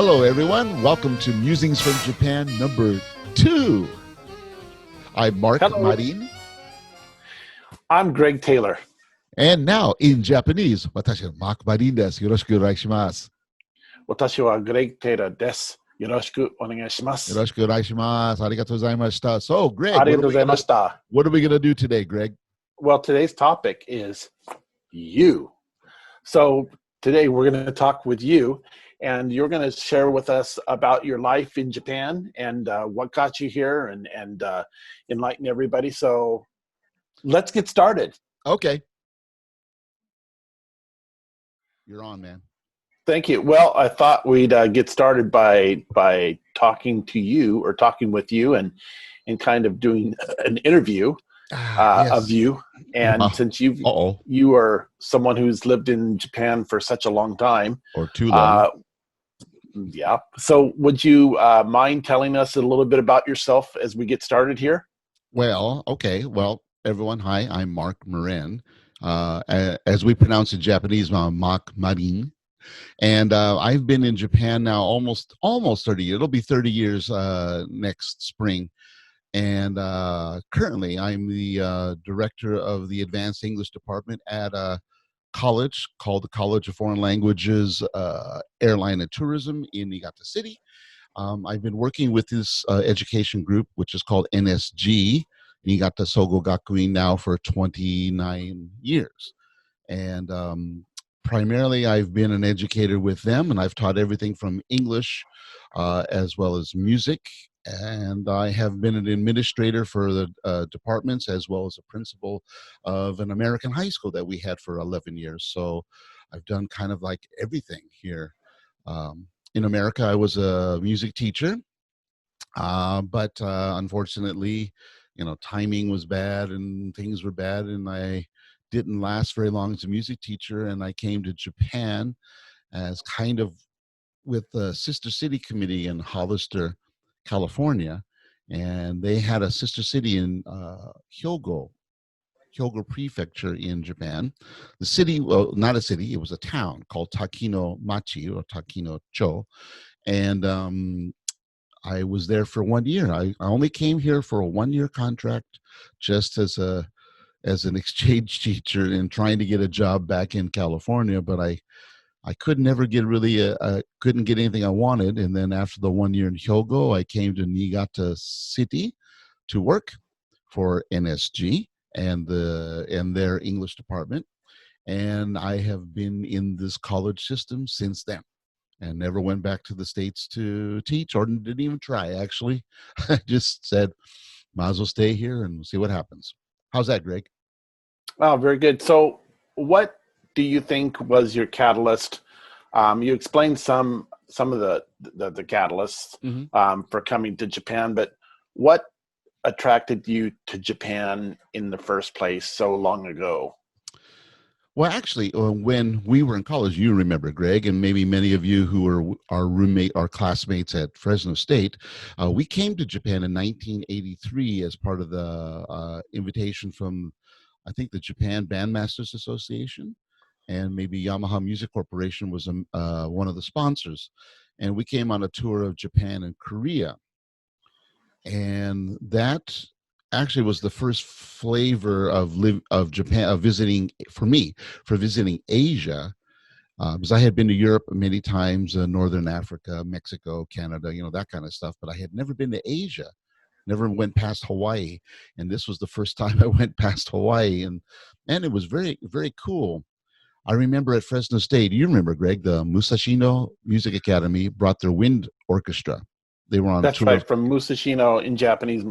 Hello, everyone. Welcome to Musings from Japan number 2. I'm Mark Hello, Marin. I'm Greg Taylor. And now in Japanese, 私は Mark Marin です。よろしくお願いします。私はグレイグ・テイラーです。よろしくお願いしまよす。ろしくお願いします。ありがとうございました。So, Greg, ありがとうございました。what are we gonna do today, Greg? Well, today's topic is you. So today we're going to talk with you, and you're going to share with us about your life in Japan and what got you here and enlighten everybody. So let's get started. Okay. You're on, man. Thank you. Well, I thought we'd get started by talking to you or talking with you and kind of doing an interview Yes. of you. And Wow. since you are someone who's lived in Japan for such a long time, Or too long. Yeah. So would you mind telling us a little bit about yourself as we get started here? Well, okay. Well, everyone, hi. I'm Mark Marin. As we pronounce in Japanese, I'm Mark Marin. And I've been in Japan now almost 30 years. It'll be 30 years next spring. And currently, I'm the director of the Advanced English Department at a college called the College of Foreign Languages, Airline and Tourism in Niigata City. I've been working with this education group, which is called NSG, Niigata Sogo Gakuin, now for 29 years. And primarily, I've been an educator with them, and I've taught everything from English as well as music. And I have been an administrator for the departments as well as a principal of an American high school that we had for 11 years. So I've done kind of like everything here. In America, I was a music teacher, but unfortunately, timing was bad and things were bad, and I didn't last very long as a music teacher, and I came to Japan as kind of with the Sister City Committee in Hollister, California, and they had a sister city in Hyogo Prefecture in Japan. The city, well, not a city, it was a town called Takino Machi or Takino Cho, and I was there for 1 year. I only came here for a 1-year contract, just as an exchange teacher and trying to get a job back in California, but I could never get couldn't get anything I wanted. And then after the 1 year in Hyogo, I came to Niigata City to work for NSG and their English department. And I have been in this college system since then and never went back to the States to teach, or didn't even try, actually. I just said, might as well stay here and see what happens. How's that, Greg? Oh, very good. So what do you think was your catalyst? You explained some of the catalysts for coming to Japan, but what attracted you to Japan in the first place so long ago? Well, actually, when we were in college, you remember, Greg, and maybe many of you who were our classmates at Fresno State, we came to Japan in 1983 as part of the invitation from, I think, the Japan Bandmasters Association, and maybe Yamaha Music Corporation was one of the sponsors. And we came on a tour of Japan and Korea. And that actually was the first flavor of Japan, of visiting visiting Asia, because I had been to Europe many times, Northern Africa, Mexico, Canada, that kind of stuff, but I had never been to Asia, never went past Hawaii, and this was the first time I went past Hawaii, and it was very, very cool. I remember at Fresno State, you remember, Greg, the Musashino Music Academy brought their wind orchestra. They were on That's tour. right, from Musashino in Japanese,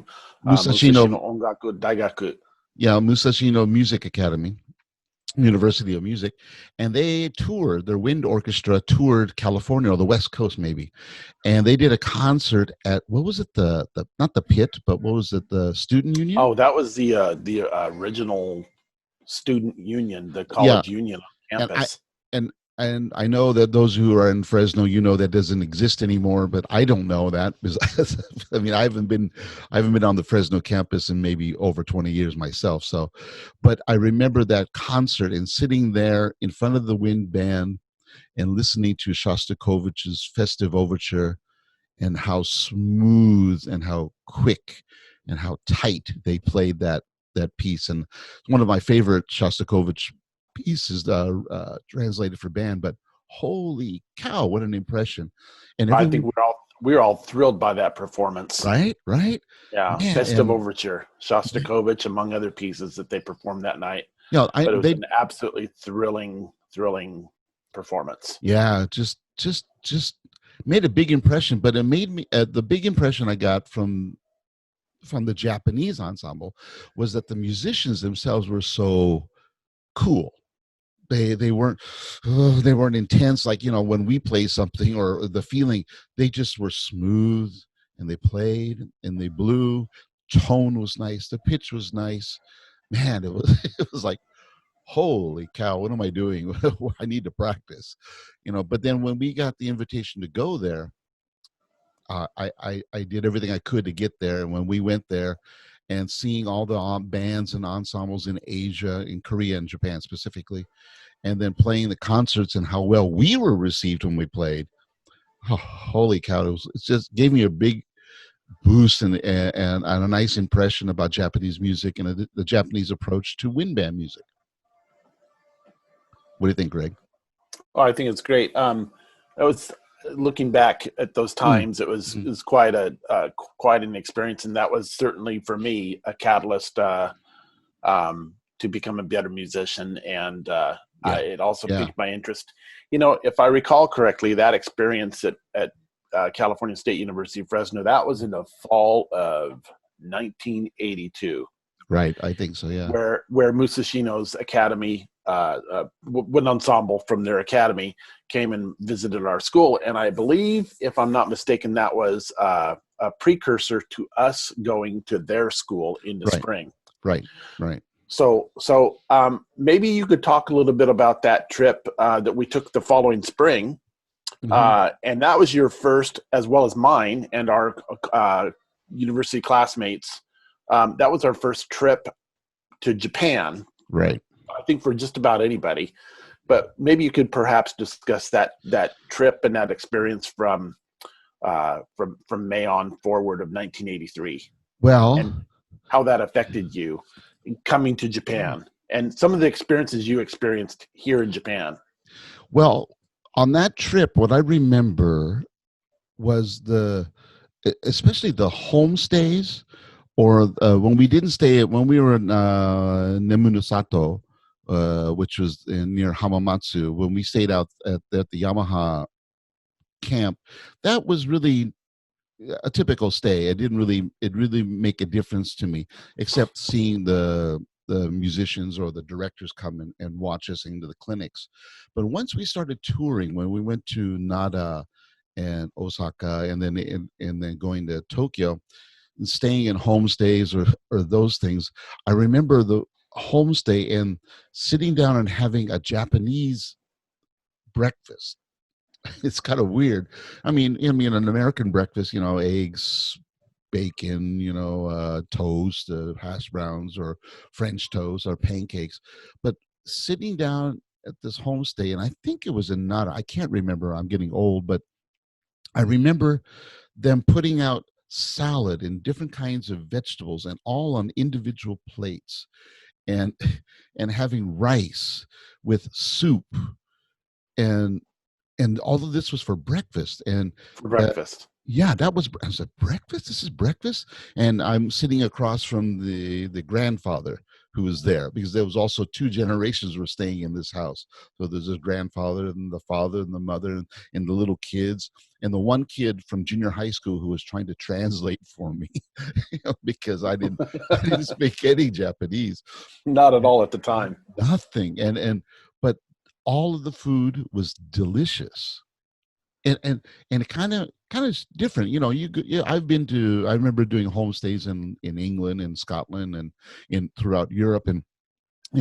Musashino Ongaku Daigaku. Yeah, Musashino Music Academy, University of Music, and they toured. Their wind orchestra toured California or the West Coast, maybe, and they did a concert at, what was it? The not the Pit, but what was it? The Student Union. Oh, that was the original student union, the college union on campus. And I know that those who are in Fresno, that doesn't exist anymore, but I don't know that because I mean, I haven't been on the Fresno campus in maybe over 20 years myself. So, but I remember that concert and sitting there in front of the wind band and listening to Shostakovich's Festive Overture, and how smooth and how quick and how tight they played that piece. And one of my favorite Shostakovich pieces, translated for band. But holy cow, what an impression! And I think everyone, we're all thrilled by that performance. right, Yeah, yeah, Festive and Overture, Shostakovich, among other pieces that they performed that night. I But it was they an absolutely thrilling performance. yeah, just made a big impression. But it made me, the big impression I got from the Japanese ensemble was that the musicians themselves were so cool. They weren't, they weren't intense like, when we play something, or the feeling. They just were smooth, and they played and they blew. Tone was nice, the pitch was nice. Man, it was it was like, holy cow, what am I doing? I need to practice. But then when we got the invitation to go there, I did everything I could to get there. And when we went there, and seeing all the bands and ensembles in Asia, in Korea and Japan specifically, and then playing the concerts and how well we were received when we played, oh, holy cow, it just gave me a big boost, and a nice impression about Japanese music, and the Japanese approach to wind band music. What do you think, Greg? Oh, I think it's great. I was looking back at those Mm, times. It mhm. was quite quite an experience, and that was certainly for me a catalyst to become a better musician. And Yeah, it also yeah, piqued my interest. If I recall correctly, that experience at California State University of Fresno, that was in the fall of 1982, right. I think so. Yeah, where Musashino's academy, one ensemble from their academy, came and visited our school. And I believe, if I'm not mistaken, that was a precursor to us going to their school in the right, spring. right, right. So maybe you could talk a little bit about that trip that we took the following spring. Hmm. And that was your first, as well as mine and our university classmates. That was our first trip to Japan, Right. I think, for just about anybody. But maybe you could perhaps discuss that trip and that experience from May on forward of 1983, and Well, how that affected you in coming to Japan, and some of the experiences you experienced here in Japan. well, on that trip, what I remember was especially the homestays, or when we didn't stay when we were in Nemunusato, which was near Hamamatsu. When we stayed out at the Yamaha camp, that was really a typical stay. It really make a difference to me, except seeing the musicians or the directors come and watch us into the clinics. But once we started touring, when we went to Nara and Osaka, and then going to Tokyo and staying in homestays, or those things, I remember the homestay and sitting down and having a Japanese breakfast. It's kind of weird. I mean, an American breakfast, eggs, bacon, toast, hash browns, or French toast, or pancakes. But sitting down at this homestay, and I think it was in Nara. I can't remember. I'm getting old, but I remember them putting out salad and different kinds of vegetables, and all on individual plates, and and having rice with soup, and all of this was for breakfast. And For uh, breakfast. yeah, I said, breakfast, this is breakfast. And I'm sitting across from the grandfather who was there, because there was also two generations were staying in this house. So there's a grandfather, and the father, and the mother, and the little kids, and the one kid from junior high school who was trying to translate for me, because I didn't speak any Japanese. Not at all at the time. Nothing. But all of the food was delicious. And it kind of different. Yeah, I remember doing homestays in England and Scotland, and in throughout Europe. And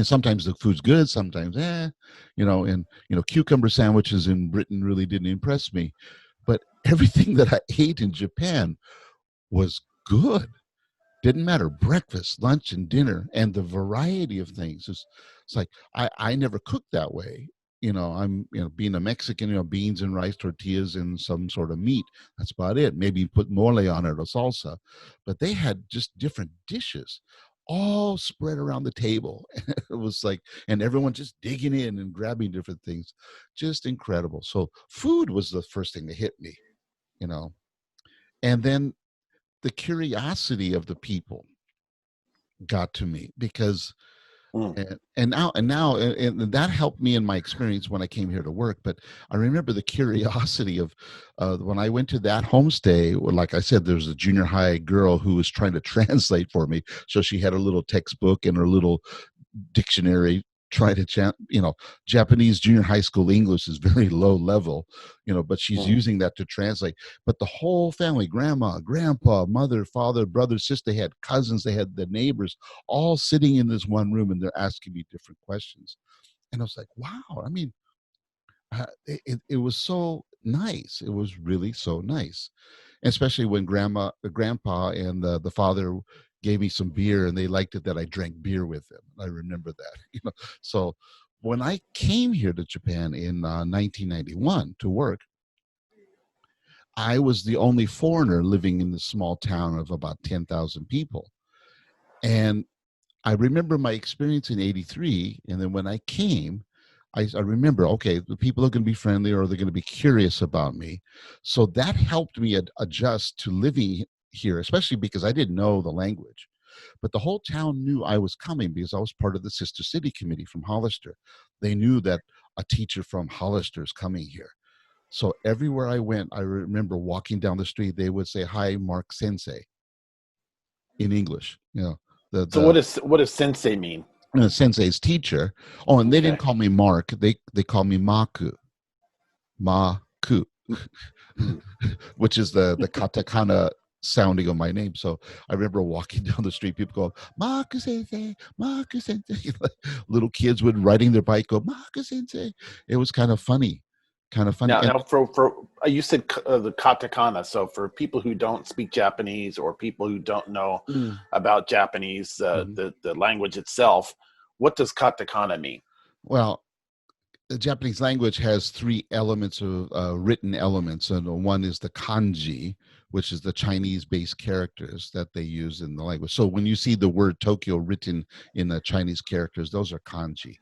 sometimes the food's good, sometimes and cucumber sandwiches in Britain really didn't impress me. But everything that I ate in Japan was good. Didn't matter, breakfast, lunch, and dinner, and the variety of things. It's like I never cooked that way. I'm, being a Mexican, beans and rice, tortillas, and some sort of meat. That's about it. Maybe put mole on it or salsa. But they had just different dishes all spread around the table. It was like, and everyone just digging in and grabbing different things. Just incredible. So food was the first thing that hit me, you know. And then the curiosity of the people got to me because Mm. and that helped me in my experience when I came here to work. But I remember the curiosity of when I went to that homestay, where, like I said, there's a junior high girl who was trying to translate for me, so she had a little textbook and her little dictionary try to Japanese junior high school English is very low level, but she's Mm. using that to translate. But the whole family, grandma, grandpa, mother, father, brother, sister, they had cousins, they had the neighbors, all sitting in this one room, and they're asking me different questions. And I was like, wow. I mean, it was so nice. It was really so nice, especially when grandpa, and the father gave me some beer, and they liked it that I drank beer with them. I remember that. So when I came here to Japan in 1991 to work, I was the only foreigner living in this small town of about 10,000 people. And I remember my experience in '83, and then when I came, I remember, okay, the people are going to be friendly, or they're going to be curious about me. So that helped me adjust to living here, especially because I didn't know the language. But the whole town knew I was coming because I was part of the Sister City Committee from Hollister. They knew that a teacher from Hollister is coming here. So everywhere I went, I remember walking down the street, they would say, "Hi, Mark Sensei," in English. The So the what does sensei mean? sensei's teacher. Oh, and they didn't Okay. call me Mark. They called me Maku, Maku, Mm. which is the katakana sounding of my name. So I remember walking down the street, people go, "Maku Sensei, Maku Sensei." Little kids would riding their bike go, "Maku Sensei." It was kind of funny, kind of funny. Now, And for you said the katakana. So for people who don't speak Japanese or people who don't know mm, about Japanese, mhm. the language itself, what does katakana mean? Well, the Japanese language has three elements of written elements, and one is the kanji, which is the Chinese-based characters that they use in the language. So when you see the word Tokyo written in the Chinese characters, those are kanji.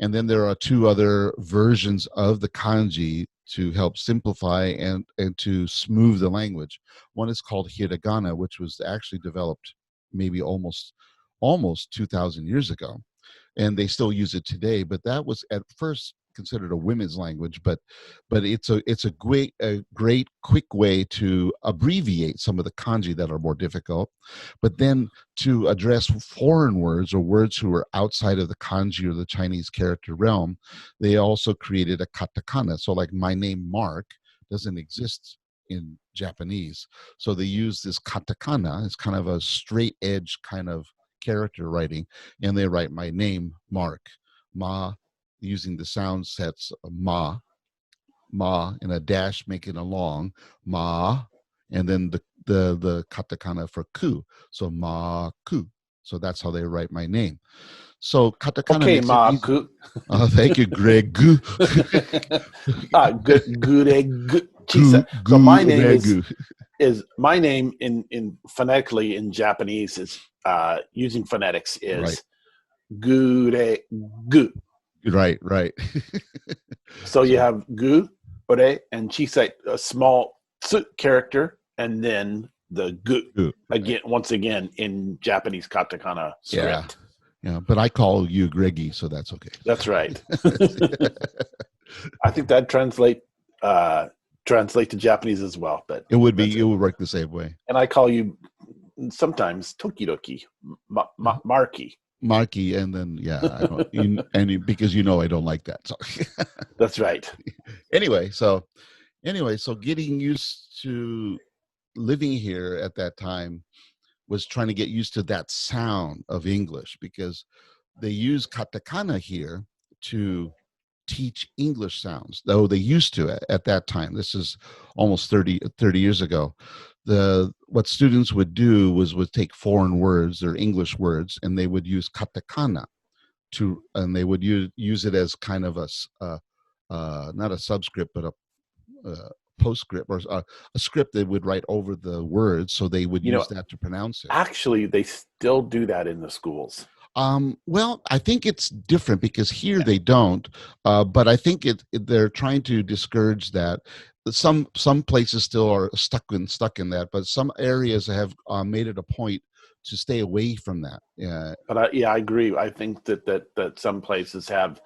And then there are two other versions of the kanji to help simplify and to smooth the language. One is called hiragana, which was actually developed maybe almost 2,000 years ago, and they still use it today. But that was at first considered a women's language, but it's a great quick way to abbreviate some of the kanji that are more difficult. But then to address foreign words or words who are outside of the kanji or the Chinese character realm, they also created a katakana. So like my name Mark doesn't exist in Japanese, so they use this katakana. It's kind of a straight edge kind of character writing, and they write my name Mark, Ma, using the sound sets of ma and a dash making a long ma, and then the katakana for ku, so ma ku. So that's how they write my name. So katakana Okay, makes it easy. maku. Oh, thank you, Greg. Gureg Gu chisa. So gu regu. is my name in phonetically in Japanese is using phonetics Right, is gure gu. right. So you So have gu, ore, and chisai, a small tsu character, and then the gu gu, right. again, once again in Japanese katakana Yeah, script. yeah. But I call you Greggy, so that's okay. That's right. I think that translate to Japanese as well, but It that's it. would work the same way. And I call you sometimes Tokidoki, Marky. Marky, and then yeah, I don't, because I don't like that. So That's right. anyway, so getting used to living here at that time was trying to get used to that sound of English, because they use katakana here to teach English sounds, though they used to at that time. This is almost 30 years ago. What students would do was would take foreign words or English words, and they would use katakana and they would use it as kind of not a subscript, but a postscript, or a script that would write over the words, so they would You use know, that to pronounce it. actually, they still do that in the schools. Well, I think it's different because here they don't, but I think they're trying to discourage that. Some places still are stuck in that, but some areas have made it a point to stay away from that. Yeah, But I agree. I think that some places have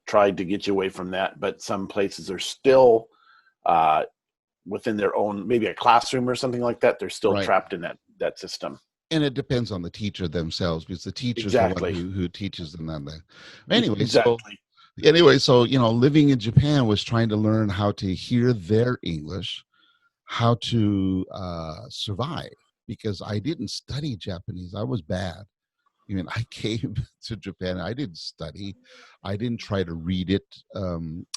tried to get you away from that, but some places are still uh, within their own, maybe a classroom or something like that. They're still right. trapped in that system. And it depends on the teacher themselves, because the teacher's the one Exactly. who teaches them that. Anyway, so Exactly. living in Japan was trying to learn how to hear their English, how to survive, because I didn't study Japanese. I was bad. I mean, I came to Japan. I didn't study. I didn't try to read it.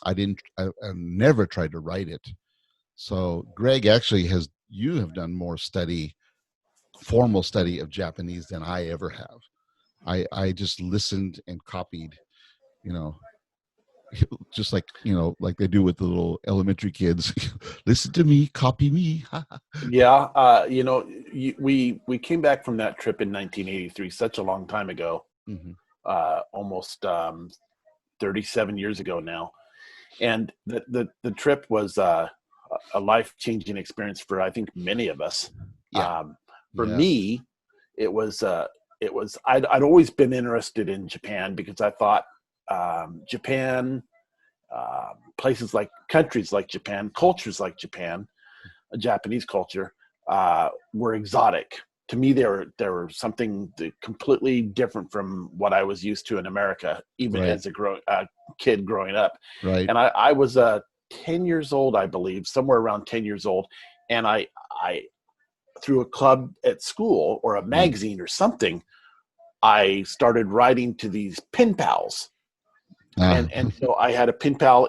I never tried to write it. So, Greg, actually, you have done more formal study of Japanese than I ever have. I just listened and copied, you know, just like they do with the little elementary kids. Listen to me, copy me. Yeah. We came back from that trip in 1983, such a long time ago, Hmm. almost 37 years ago now. And the trip was a life changing experience for, I think, many of us. Yeah, Um, for yeah, me, it was I'd always been interested in Japan because I thought Japan, places like countries like Japan, cultures like Japan, a Japanese culture, were exotic. To me, they were something completely different from what I was used to in America, even right, as a kid growing up. right. And I was 10 years old, I believe, somewhere around 10 years old. And I through a club at school or a Mm. magazine or something, I started writing to these pen pals. Ah, And so I had a pen pal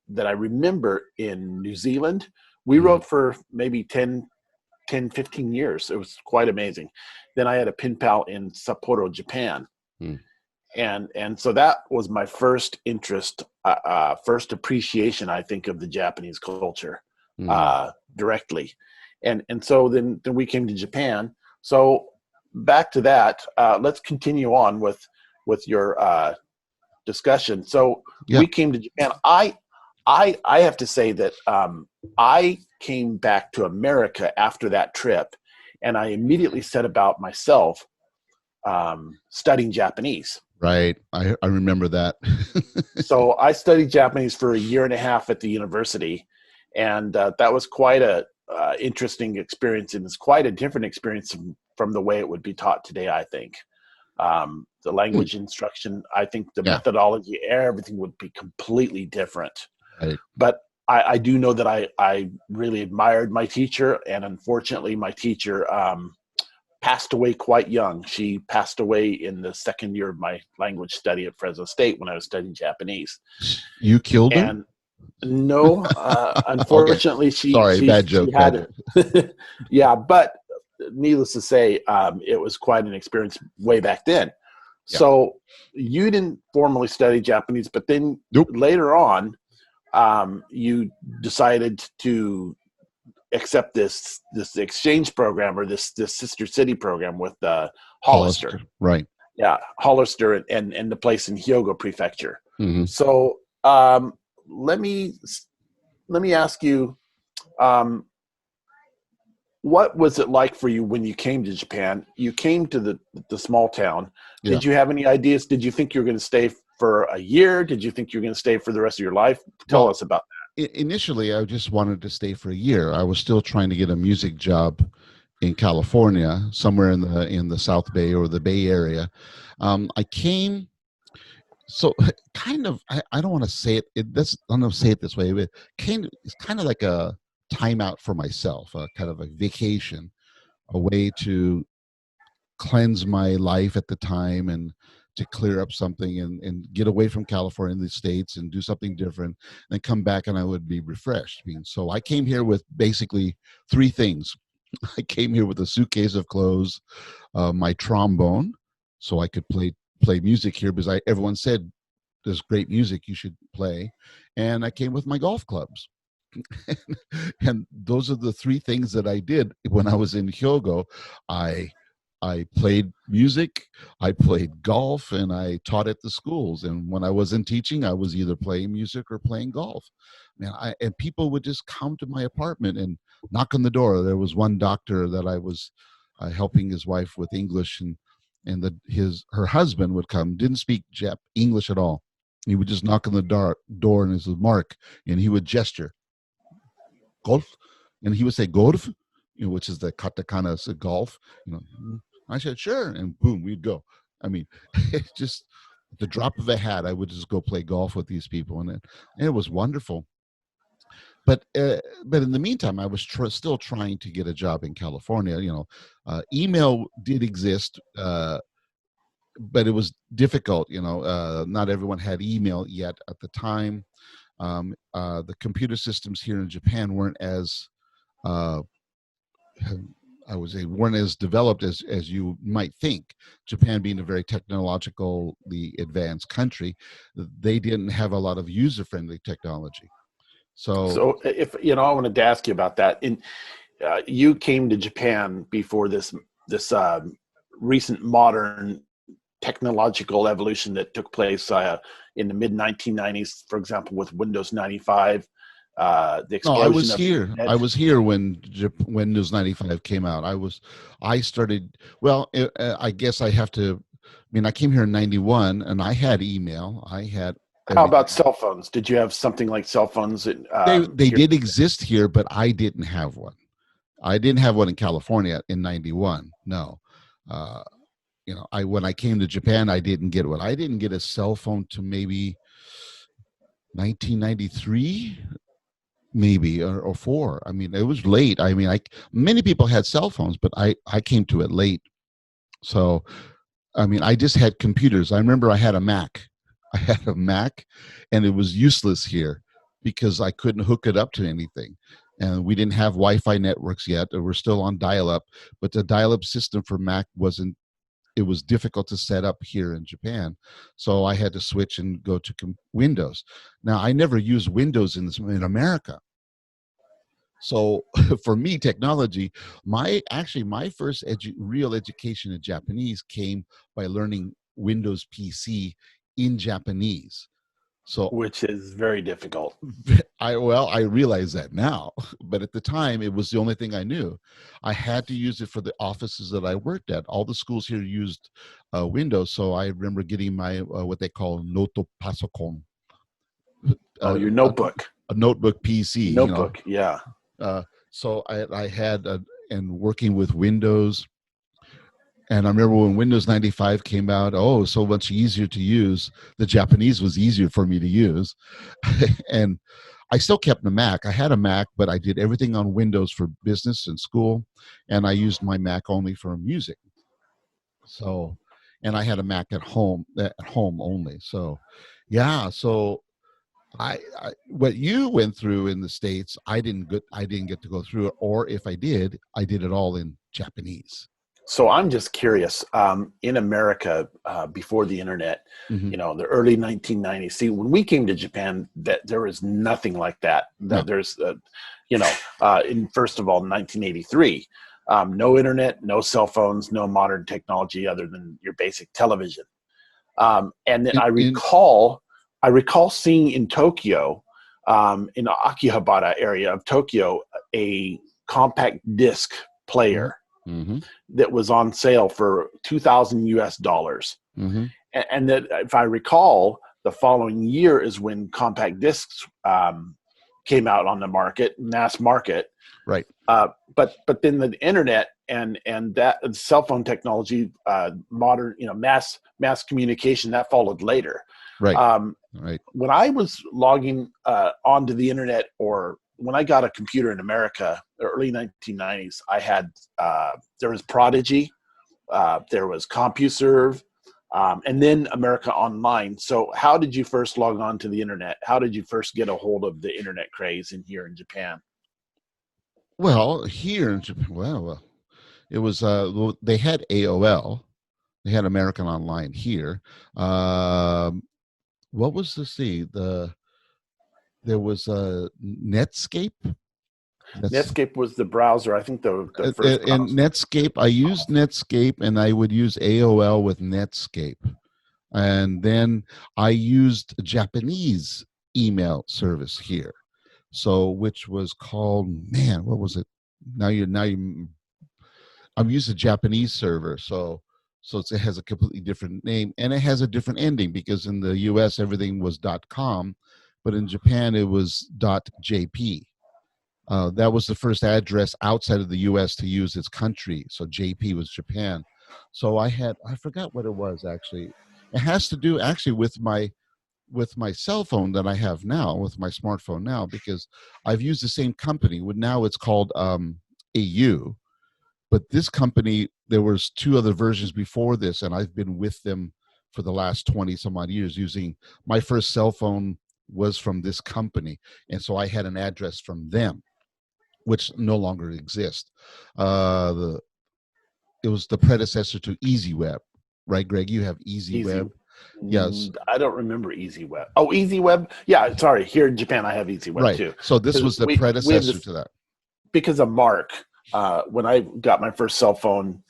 that I remember in New Zealand. We mm, wrote for maybe 10, 15 years. It was quite amazing. Then I had a pen pal in Sapporo, Japan. mm, And so that was my first interest, first appreciation, I think, of the Japanese culture mm. directly. And so then we came to Japan. So back to that, let's continue on with your discussion. So Yeah, we came to Japan. I have to say that I came back to America after that trip, and I immediately set about myself studying Japanese. right. I remember that. So I studied Japanese for a year and a half at the university, and that was quite a interesting experience, and it's quite a different experience from the way it would be taught today, I think. The Hmm. language instruction, I think the Yeah, methodology, everything would be completely different. right. But I do know that I really admired my teacher, and unfortunately, my teacher passed away quite young. She passed away in the second year of my language study at Fresno State when I was studying Japanese. You killed her? And no, Okay. unfortunately, she Sorry, she bad she joke, bad had joke. it. Yeah, but needless to say, it was quite an experience way back then. Yeah. So you didn't formally study Japanese, but then Nope. later on, you decided to accept this exchange program, or this sister city program with Hollister. Hollister. Right. Yeah, Hollister and the place in Hyogo Prefecture. Hmm. So let me let me ask you, um, what was it like for you when you came to Japan? You came to the small town. Yeah. Did you have any ideas? Did you think you were going to stay for a year? Did you think you were going to stay for the rest of your life? Tell Well, us about initially, I just wanted to stay for a year. I was still trying to get a music job in California, somewhere in the South Bay or the Bay Area. I came, so kind of. I don't want to say it. I don't say it this way, but it's kind of like a timeout for myself, kind of a vacation, a way to cleanse my life at the time, and to clear up something, and get away from California and the States and do something different, and come back and I would be refreshed. I mean, so I came here with basically three things. I came here with a suitcase of clothes, my trombone, so I could play music here, because everyone said there's great music you should play. And I came with my golf clubs. And those are the three things that I did when I was in Hyogo. I I played music, I played golf, and I taught at the schools. And when I wasn't teaching, I was either playing music or playing golf. Man, and people would just come to my apartment and knock on the door. There was one doctor that I was helping his wife with English, and her husband would come, didn't speak English at all. He would just knock on the door, and it was Mark, and he would gesture golf, and he would say golf, which is the katakana, so golf. I said sure, and boom, we'd go. I mean, it's just the drop of a hat. I would just go play golf with these people, and it was wonderful. But in the meantime, I was still trying to get a job in California. Email did exist, but it was difficult. Not everyone had email yet at the time. The computer systems here in Japan weren't as uh, I would say weren't as developed as you might think. Japan being a very technologically advanced country, they didn't have a lot of user-friendly technology. So if I wanted to ask you about that. You came to Japan before this recent modern technological evolution that took place in the mid 1990s, for example, with Windows 95. The explosion. No, I was here. Internet. I was here when Windows 95 came out. I started. Well, I guess I have to. I mean, I came here in '91, and I had email. I had. How about cell phones? Did you have something like cell phones? They did exist here, but I didn't have one. I didn't have one in California in '91. No. When I came to Japan, I didn't get one. I didn't get a cell phone to maybe 1993, maybe or four. I mean, it was late. I mean, many people had cell phones, but I came to it late. So, I mean, I just had computers. I remember I had a Mac. I had a Mac, and it was useless here because I couldn't hook it up to anything. And we didn't have Wi-Fi networks yet. We're still on dial-up, but the dial-up system for Mac it was difficult to set up here in Japan. So I had to switch and go to Windows. Now, I never used Windows in America. So for me, technology, my first real education in Japanese came by learning Windows PC in Japanese. So, which is very difficult. I realize that now, but at the time it was the only thing I knew. I had to use it for the offices that I worked at. All the schools here used Windows, so I remember getting my what they call noto pasokon. Your notebook. A notebook PC. Notebook, yeah. So I had and working with Windows. And I remember when Windows 95 came out, so much easier to use. The Japanese was easier for me to use. And I still kept a Mac. I had a Mac, but I did everything on Windows for business and school. And I used my Mac only for music. So, and I had a Mac at home only. So, yeah. So I what you went through in the States, I didn't get to go through it. Or if I did it all in Japanese. So I'm just curious, in America, before the internet, Mm-hmm. The early 1990s, see, when we came to Japan, that there was nothing like that. No. There's, in first of all, 1983, no internet, no cell phones, no modern technology other than your basic television. And then I recall seeing in Tokyo, in the Akihabara area of Tokyo, a compact disc player. Mm-hmm. That was on sale for $2,000. Mm-hmm. And that, if I recall, the following year is when compact discs came out on the mass market. Right. But then the internet and that cell phone technology, modern, mass communication, that followed later. Right. Right. When I was logging onto the internet, or when I got a computer in America, the early 1990s, I had there was Prodigy, there was CompuServe, and then America Online. So how did you first log on to the internet? How did you first get a hold of the internet craze here in Japan? Well, here in Japan, it was they had AOL, they had American Online here. what was there was a Netscape. That's Netscape was the browser. I think the first in browser. Netscape. I used Netscape, and I would use AOL with Netscape, and then I used a Japanese email service here. So, which was called, man, what was it? Now you I'm used to Japanese server, so it has a completely different name, and it has a different ending because in the U.S. everything was .com, but in Japan it was .jp. That was the first address outside of the U.S. to use its country. So JP was Japan. So I forgot what it was actually. It has to do actually with my cell phone that I have now, with my smartphone now, because I've used the same company. Now it's called AU, but this company, there was two other versions before this, and I've been with them for the last 20 some odd years. Using my first cell phone was from this company, and so I had an address from them, which no longer exists. The It was the predecessor to EasyWeb, right, Greg? You have Easy. EasyWeb. Yes, I don't remember Easy Web. Oh, Easy Web. Yeah, sorry. Here in Japan, I have Easy Web right. too. So this Because was the we have predecessor this to that. because of Mark. When I got my first cell phone,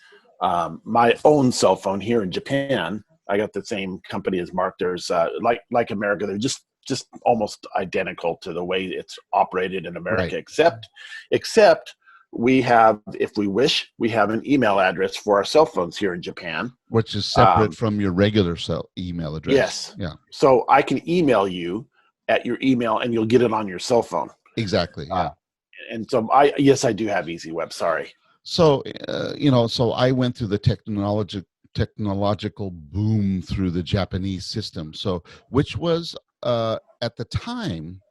my own cell phone here in Japan, I got the same company as Mark. There's like America, they're just almost identical to the way it's operated in Right, America, except we have, if we wish, we have an email address for our cell phones here in Japan. which is separate Um, from your regular cell email address. yes, Yeah, so I can email you at your email, and you'll get it on your cell phone. exactly. Uh, Yeah. and so I do have Easy Web. Sorry. So so I went through the technological boom through the Japanese system. So which was at the time,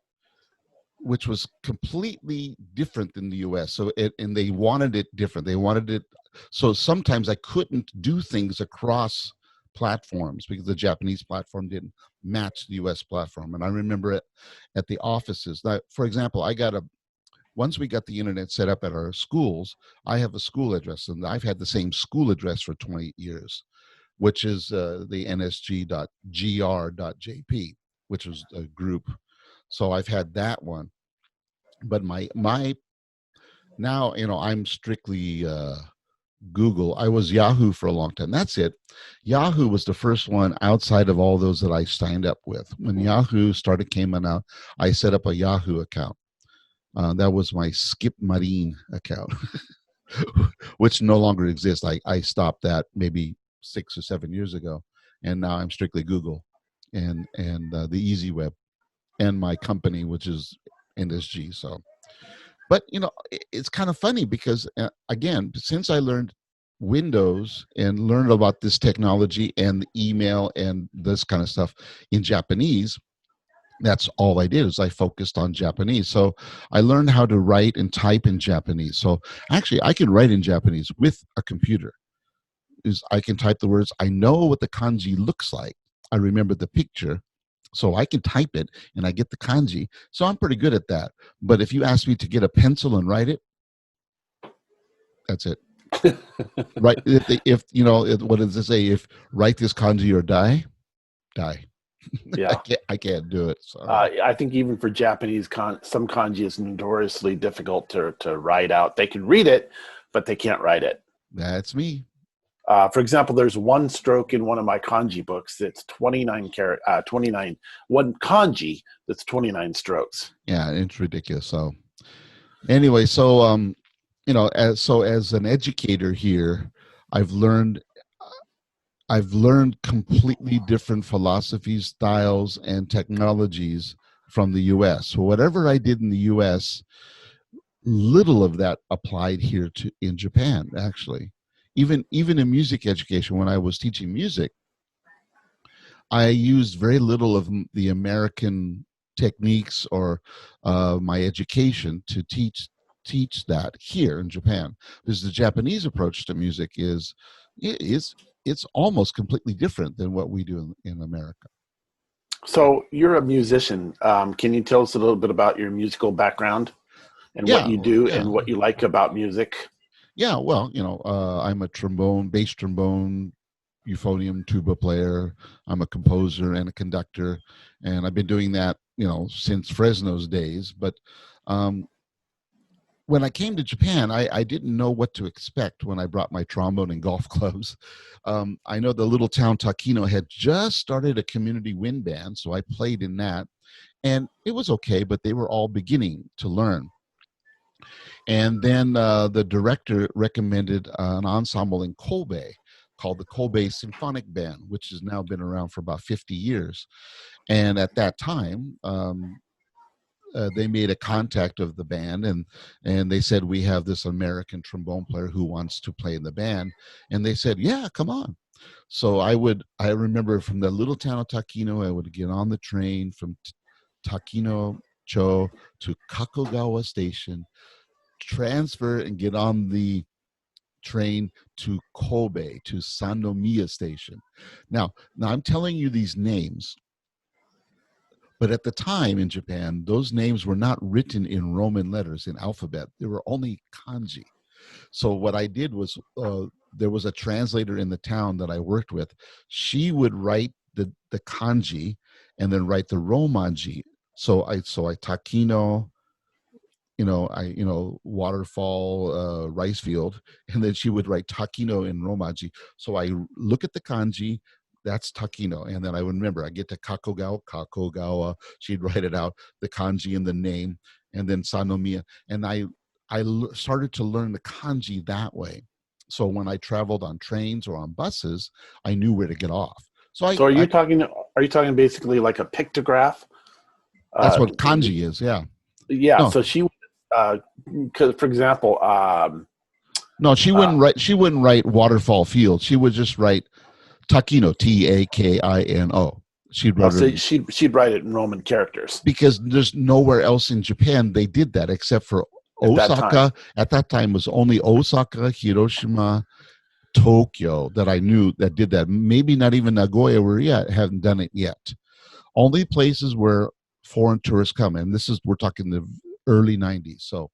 which was completely different than the US. And they wanted it different. They wanted it. So sometimes I couldn't do things across platforms because the Japanese platform didn't match the US platform. And I remember it at the offices. Now, for example, once we got the internet set up at our schools, I have a school address, and I've had the same school address for 20 years, which is the nsg.gr.jp, which was a group. So I've had that one. But my now, I'm strictly Google. I was Yahoo for a long time. That's it. Yahoo was the first one outside of all those that I signed up with. When Yahoo started coming out, I set up a Yahoo account. That was my Skip Marin account, which no longer exists. I stopped that maybe 6 or 7 years ago, and now I'm strictly Google and the Easy Web and my company, which is NSG. So, but it's kind of funny because again, since I learned Windows and learned about this technology and email and this kind of stuff in Japanese, that's all I did is I focused on Japanese. So I learned how to write and type in Japanese. So actually I can write in Japanese with a computer. Is I can type the words. I know what the kanji looks like. I remember the picture. So I can type it and I get the kanji. So I'm pretty good at that. But if you ask me to get a pencil and write it, that's it. Right. What does it say? If write this kanji or die, die. Yeah. I can't do it. Sorry. I think even for Japanese, some kanji is notoriously difficult to write out. They can read it, but they can't write it. That's me. For example, there's one stroke in one of my kanji books that's 29 one kanji that's 29 strokes. Yeah, it's ridiculous. So anyway, so as an educator here, I've learned I've learned completely different philosophies, styles, and technologies from the US. So whatever I did in the US, little of that applied here to in Japan, actually. Even in music education, when I was teaching music, I used very little of the American techniques or my education to teach that here in Japan. Because the Japanese approach to music is it's almost completely different than what we do in America. So you're a musician. Can you tell us a little bit about your musical background and what Yeah, you do yeah, and what you like about music? yeah. Well, I'm a bass trombone, euphonium tuba player. I'm a composer and a conductor, and I've been doing that, since Fresno's days. But um, when I came to Japan, I didn't know what to expect when I brought my trombone and golf clubs. I know the little town Takino had just started a community wind band, so I played in that, and it was okay, but they were all beginning to learn. And then the director recommended an ensemble in Kobe called the Kobe Symphonic Band, which has now been around for about 50 years. And at that time, they made a contact of the band, and they said, we have this American trombone player who wants to play in the band. And they said, yeah, come on. So I remember from the little town of Takino, I would get on the train from Takino Cho to Kakogawa Station, transfer and get on the train to Kobe, to Sannomiya Station. Now I'm telling you these names, but at the time in Japan, those names were not written in Roman letters, in alphabet. They were only kanji. So what I did was, there was a translator in the town that I worked with. She would write the kanji and then write the romanji. So I Takino, waterfall, rice field, and then she would write Takino in Romaji. So I look at the kanji, that's Takino, and then I would remember. I get to Kakogawa. She'd write it out, the kanji and the name, and then Sanomiya, and I started to learn the kanji that way. So when I traveled on trains or on buses, I knew where to get off. So So are you talking basically like a pictograph? that's what kanji is. Yeah. Yeah. No, So she, cause for example, no, she wouldn't write. She wouldn't write waterfall field. She would just write Takino, Takino. She'd write so it she'd write it in Roman characters because there's nowhere else in Japan they did that except for at that time. Osaka. At that time, it was only Osaka, Hiroshima, Tokyo that I knew that did that. Maybe not even Nagoya, where yet haven't done it yet. Only places where foreign tourists come, and this is, we're talking the early '90s. So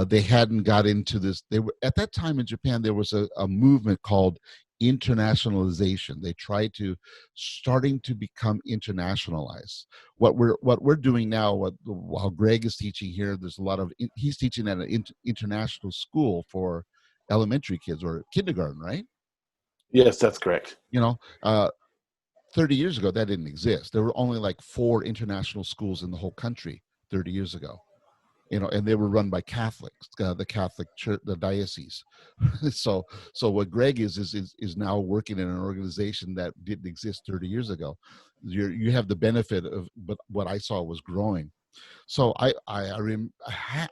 they hadn't got into this. They were, at that time in Japan, there was a movement called internationalization. They tried to starting to become internationalized. What we're doing now, while Greg is teaching here, there's a lot of, he's teaching at an international school for elementary kids or kindergarten, right? Yes, that's correct. You know, 30 years ago that didn't exist. There were only like 4 international schools in the whole country 30 years ago, and they were run by Catholics, the Catholic Church, the diocese. So what Greg is now working in an organization that didn't exist 30 years ago. You have the benefit of, but what I saw was growing. So I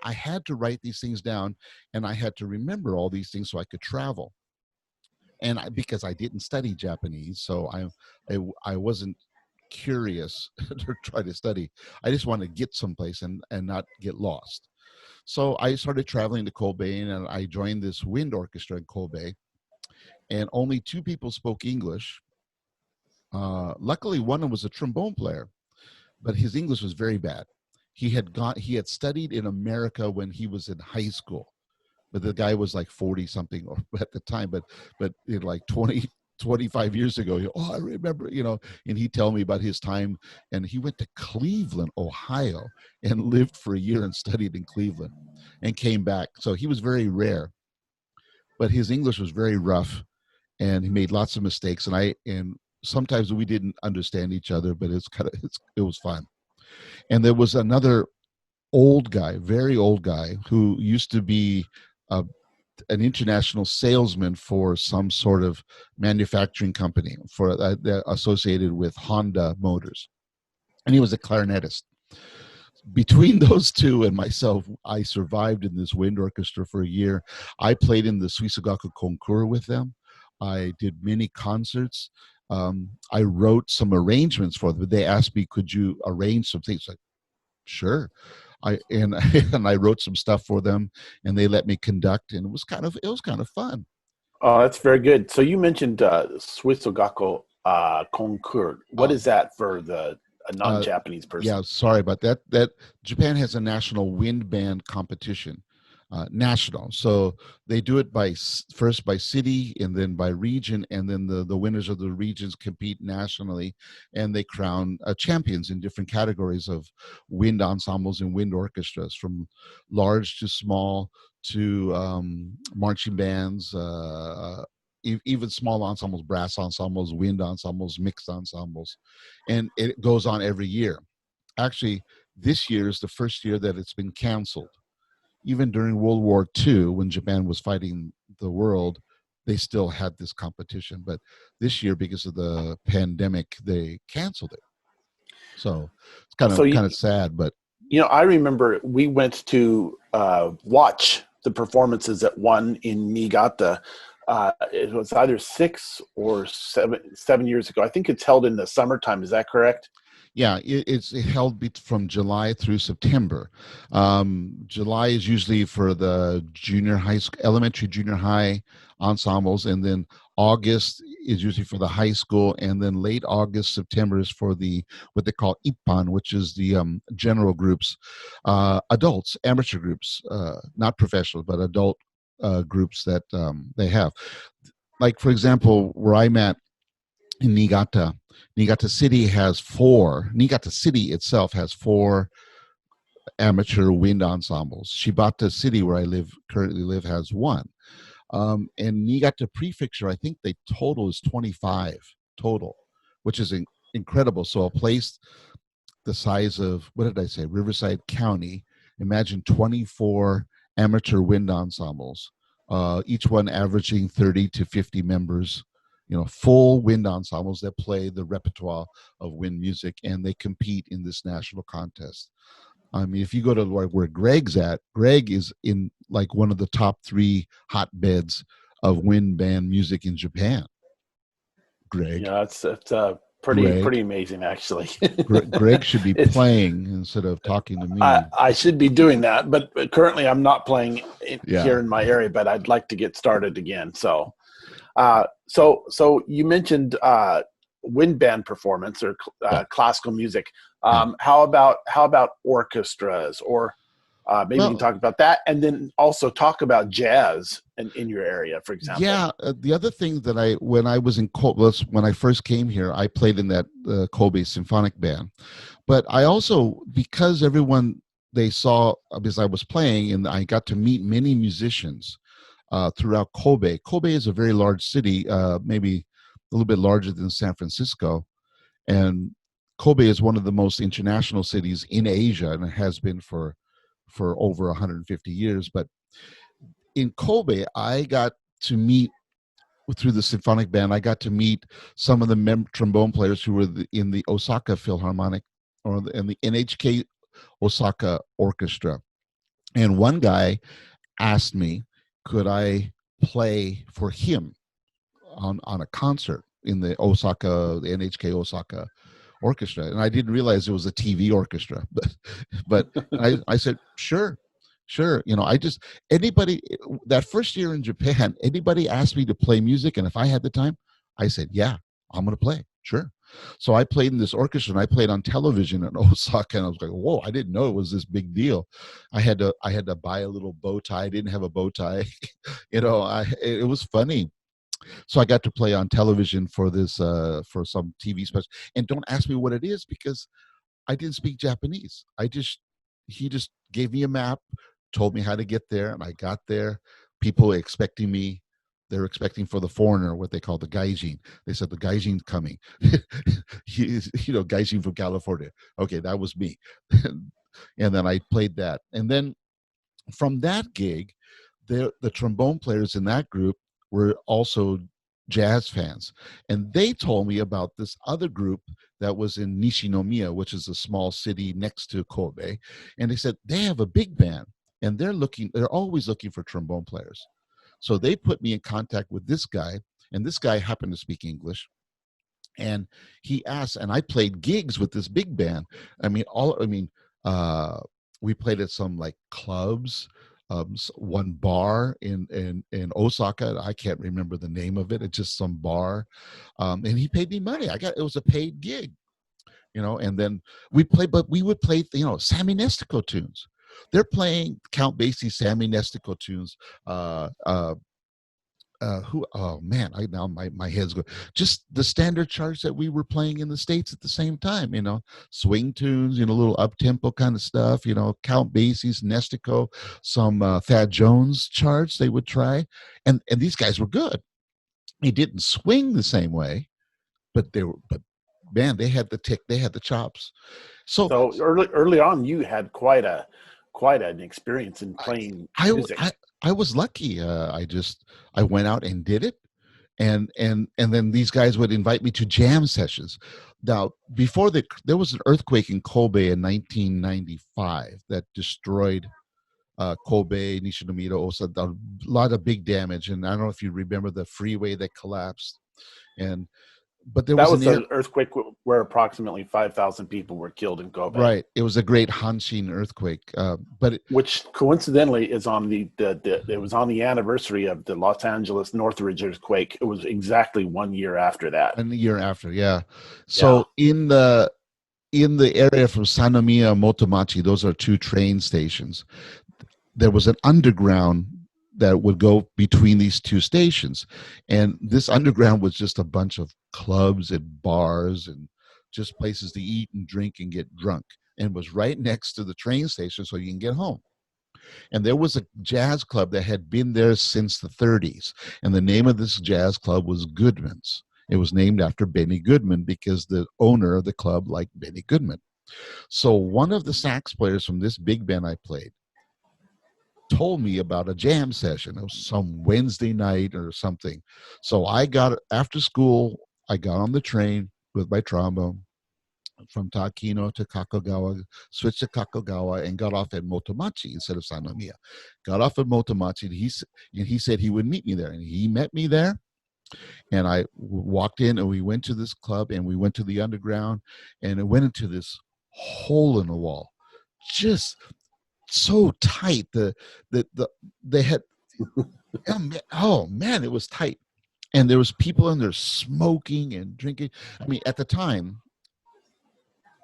had to write these things down, and I had to remember all these things so I could travel. And because I didn't study Japanese, so I wasn't curious to try to study. I just wanted to get someplace and not get lost. So I started traveling to Kobe, and I joined this wind orchestra in Kobe. And only 2 people spoke English. Luckily, one of them was a trombone player, but his English was very bad. He had studied in America when he was in high school, but the guy was like 40 something or at the time, but in like 25 years ago, I remember, and he'd tell me about his time, and he went to Cleveland, Ohio, and lived for a year and studied in Cleveland and came back. So he was very rare, but his English was very rough, and he made lots of mistakes. And sometimes we didn't understand each other, but it was fun. And there was another old guy, very old guy, who used to be a an international salesman for some sort of manufacturing company associated with Honda Motors, and he was a clarinetist. Between those 2 and myself, I survived in this wind orchestra for a year. I played in the Suisogaku Concours with them. I did many concerts. I wrote some arrangements for them. They asked me, "Could you arrange some things?" Like, sure. And I wrote some stuff for them, and they let me conduct, and it was kind of fun. Oh, that's very good. So you mentioned Swiss Ogako Concours. What Uh, is that for a uh, non-Japanese person? yeah, sorry about that. That Japan has a national wind band competition. national. So they do it by first by city and then by region, and then the winners of the regions compete nationally, and they crown champions in different categories of wind ensembles and wind orchestras, from large to small to marching bands. Even small ensembles, brass ensembles, wind ensembles, mixed ensembles, and it goes on every year. Actually, this year is the first year that it's been canceled. Even during World War II, when Japan was fighting the world, they still had this competition. But this year, because of the pandemic, they canceled it. So it's So kind of sad, but I remember we went to watch the performances at one in Niigata. It was either 6 or 7 years ago. I think it's held in the summertime. Is that correct? yeah, it's held from July through September. July is usually for the junior high school, elementary, junior high ensembles, and then August is usually for the high school, and then late August, September is for the what they call Ippan, which is the general groups, adults, amateur groups, not professional, but adult groups that they have. Like for example, where I'm at in Niigata. Niigata City itself has four amateur wind ensembles. Shibata City, where I currently live, has one. And Niigata Prefecture, I think they total is 25 total, which is incredible. So a place the size of, what did I say, Riverside County. Imagine 24 amateur wind ensembles, each one averaging 30 to 50 members. Full wind ensembles that play the repertoire of wind music, and they compete in this national contest. I mean, if you go to where Greg's at, Greg is in like one of the top three hotbeds of wind band music in Japan. Greg, Yeah, it's pretty Greg, amazing actually. Greg should be It's playing instead of talking to I, me. I should be doing that, but currently I'm not playing Yeah. here in my area. But I'd like to get started again. So you mentioned wind band performance or Yeah. classical music. Yeah. How about orchestras, or maybe you can Well, talk about that, and then also talk about jazz in your area, for example. yeah. The other thing that when I was in when I first came here, I played in that Kobe Symphonic Band. But I also, because everyone they saw, because I was playing, and I got to meet many musicians throughout Kobe. Kobe is a very large city, maybe a little bit larger than San Francisco, and Kobe is one of the most international cities in Asia, and it has been for over 150 years. But in Kobe, I got to meet through the symphonic band. I got to meet some of the trombone players who were in the Osaka Philharmonic in the NHK Osaka Orchestra. And one guy asked me, could I play for him on a concert in the NHK Osaka Orchestra? And I didn't realize it was a TV orchestra, but I said, sure. Sure. I just, anybody, that first year in Japan, anybody asked me to play music. And if I had the time, I said, yeah, I'm going to play. Sure. So I played in this orchestra, and I played on television in Osaka, and I was like, whoa, I didn't know it was this big deal. I had to buy a little bow tie. I didn't have a bow tie. It was funny. So I got to play on television for this for some TV special. And don't ask me what it is, because I didn't speak Japanese. He just gave me a map, told me how to get there, and I got there. People were expecting me. They're expecting for the foreigner, what they call the gaijin. They said the gaijin's coming. Gaijin from California. Okay, that was me. And then I played that. And then from that gig, the trombone players in that group were also jazz fans, and they told me about this other group that was in Nishinomiya, which is a small city next to Kobe, and they said they have a big band, and they're always looking for trombone players. So they put me in contact with this guy, and this guy happened to speak English, and he asked, and I played gigs with this big band. Uh we played at some like clubs, one bar in Osaka. I can't remember the name of it. It's just some bar, and he paid me money. It was a paid gig, and then we would play Sammy Nestico tunes. They're playing Count Basie, Sammy Nestico tunes. Uh, uh, who? Oh man, I now my head's going. Just the standard charts that we were playing in the States at the same time. Swing tunes, little up tempo kind of stuff. Count Basie's, Nestico, some Thad Jones charts they would try, and these guys were good. They didn't swing the same way, but man, they had the tick, they had the chops. So So early on, you had quite an experience in I playing I music. I, I was lucky. I went out and did it, and then these guys would invite me to jam sessions. Now, before there was an earthquake in Kobe in 1995 that destroyed Kobe, Nishinomito, Osaka, a lot of big damage. And I don't know if you remember the freeway that collapsed. And but there That was an was air. the earthquake where approximately 5,000 people were killed in Kobe, Right. It was a great Hanshin earthquake. But which coincidentally is on the it was on the anniversary of the Los Angeles Northridge earthquake. It was exactly 1 year after that. a year after, yeah. Yeah, So in the area from Sanomiya and Motomachi, those are two train stations. There was an underground that would go between these two stations, and this underground was just a bunch of clubs and bars and just places to eat and drink and get drunk, and was right next to the train station so you can get home. And there was a jazz club that had been there since the 30s, and the name of this jazz club was Goodman's. It was named after Benny Goodman because the owner of the club liked Benny Goodman. So one of the sax players from this big band I played told me about a jam session. It was some Wednesday night or something. So I got after school, I got on the train with my trombone from Takino to Kakogawa, switched to Kakogawa, and got off at Motomachi instead of Sanomiya. Got off at Motomachi, and he said he would meet me there, and he met me there. And I walked in, and we went to this club, and we went to the underground, and it went into this hole in the wall, just so tight. The they had oh man, it was tight, and there was people in there smoking and drinking. I mean, at the time,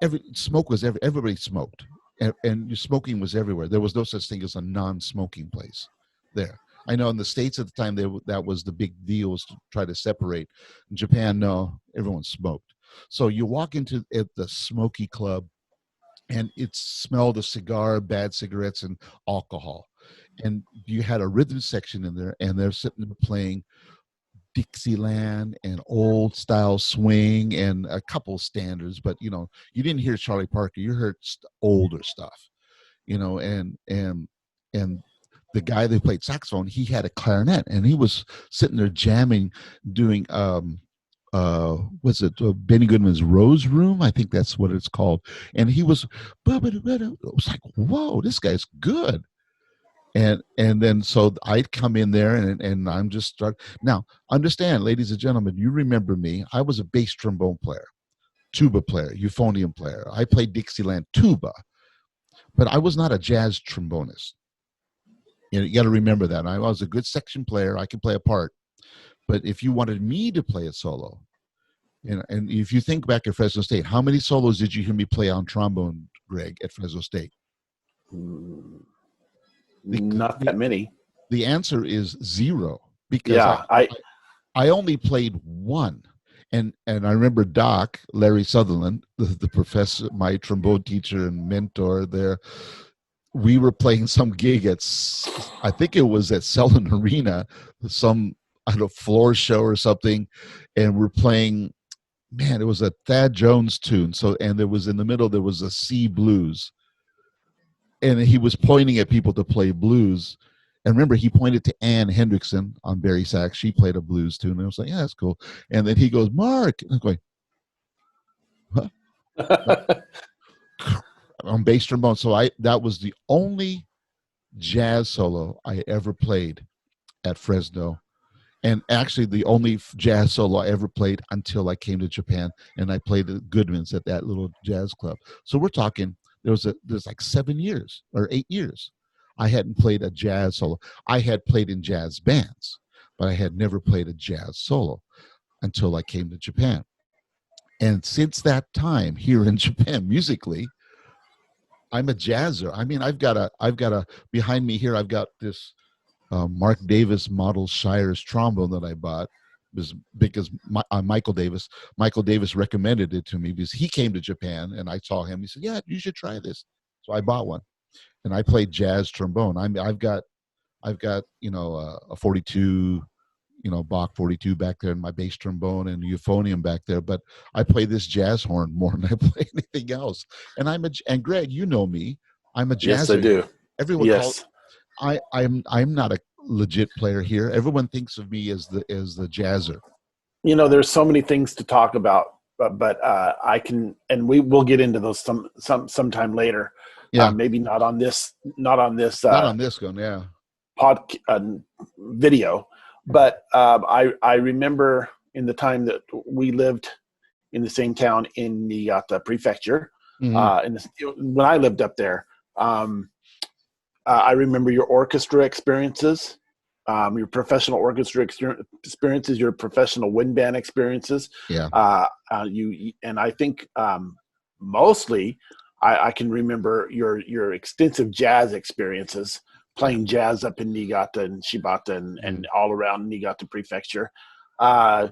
everybody smoked, and smoking was everywhere. There was no such thing as a non-smoking place there. I know in the States at the time that was the big deal, was to try to separate. In Japan, no, everyone smoked. So you walk into the smoky club, and it smelled of cigar, bad cigarettes, and alcohol. And you had a rhythm section in there, and they're sitting there playing Dixieland and old style swing and a couple standards, but you didn't hear Charlie Parker. You heard older stuff, and the guy that played saxophone, he had a clarinet, and he was sitting there jamming, doing was it Benny Goodman's Rose Room? I think that's what it's called. And he was, it was like, whoa, this guy's good. And then so I'd come in there, and I'm just start now. Understand, ladies and gentlemen, you remember me. I was a bass trombone player, tuba player, euphonium player. I played Dixieland tuba, but I was not a jazz trombonist. You got to remember that. I was a good section player. I could play a part, but if you wanted me to play a solo, and if you think back at Fresno State, how many solos did you hear me play on trombone, Greg, at Fresno State? The, not the, that many. the answer is zero, because Yeah, I only played one. And I remember Doc, Larry Sutherland, the professor, my trombone teacher and mentor there, we were playing some gig I think it was at Selden Arena, some, I don't know, floor show or something. And we're playing, man, it was a Thad Jones tune. So, and there was in the middle, there was a C blues. And he was pointing at people to play blues. And remember, he pointed to Ann Hendrickson on Barry sax. She played a blues tune. And I was like, yeah, that's cool. And then he goes, Mark. And I'm going, huh? On bass trombone. So that was the only jazz solo I ever played at Fresno. And actually the only jazz solo I ever played until I came to Japan, and I played at Goodman's at that little jazz club. So we're talking, there's like 7 years or 8 years I hadn't played a jazz solo. I had played in jazz bands, but I had never played a jazz solo until I came to Japan. And since that time, here in Japan, musically, I'm a jazzer. I mean, I've got a behind me here. I've got this Mark Davis model Shires trombone that I bought because Michael Davis recommended it to me because he came to Japan and I saw him. He said, "Yeah, you should try this." So I bought one and I played jazz trombone. I've got a 42, Bach 42 back there, and my bass trombone and euphonium back there. But I play this jazz horn more than I play anything else. And Greg, you know me, I'm a Yes, I jazzer. do. Everyone calls Yes. I'm not a legit player here. Everyone thinks of me as the jazzer. There's so many things to talk about, but I can, and we will get into those sometime later. Yeah, Maybe not on this not on this one. Yeah, pod video, but I remember in the time that we lived in the same town in Niigata Prefecture, hmm when I lived up there. I remember your orchestra experiences, your professional orchestra experiences, your professional wind band experiences. yeah, And I think mostly I can remember your extensive jazz experiences, yeah. playing jazz up in Niigata and Shibata Mm. and all around Niigata Prefecture. Uh,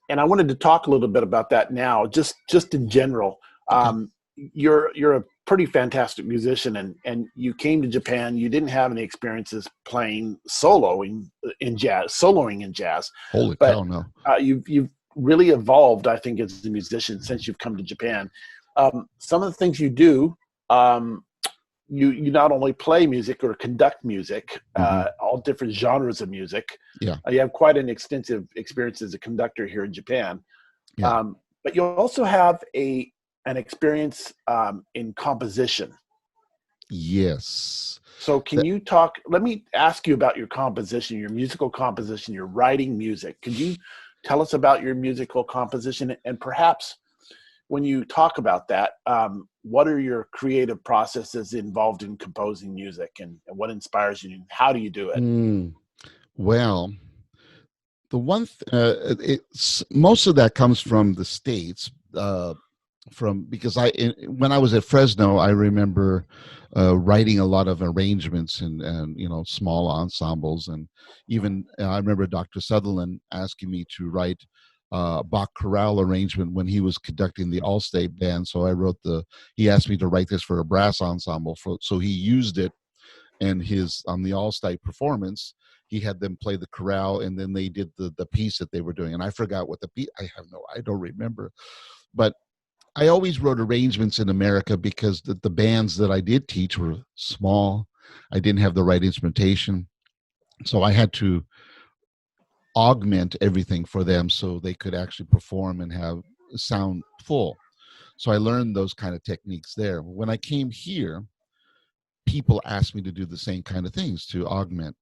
and I wanted to talk a little bit about that now, just in general. Okay. You're a pretty fantastic musician, and you came to Japan. You didn't have any experiences playing soloing in jazz, Holy but cow! No. you've really evolved, I think, as a musician since you've come to Japan. Some of the things you do, um, you not only play music or conduct music, hmm all different genres of music. Yeah, You have quite an extensive experience as a conductor here in Japan, yeah. but you also have an experience in composition. Yes. So can That, you talk? Let me ask you about your composition, your musical composition, your writing music. Could you tell us about your musical composition, and perhaps when you talk about that, what are your creative processes involved in composing music, and what inspires you, and how do you do it? mm, well, most of that comes from the States. Because when I was at Fresno, I remember writing a lot of arrangements and small ensembles, and even I remember Dr. Sutherland asking me to write Bach chorale arrangement when he was conducting the All-State Band. So he asked me to write this for a brass ensemble, so he used it and his on the all-state performance he had them play the chorale, and then they did the piece that they were doing, and I forgot what the piece. I don't remember, but I always wrote arrangements in America because the bands that I did teach were small. I didn't have the right instrumentation, so I had to augment everything for them so they could actually perform and have sound full. So I learned those kind of techniques there. When I came here, people asked me to do the same kind of things to augment.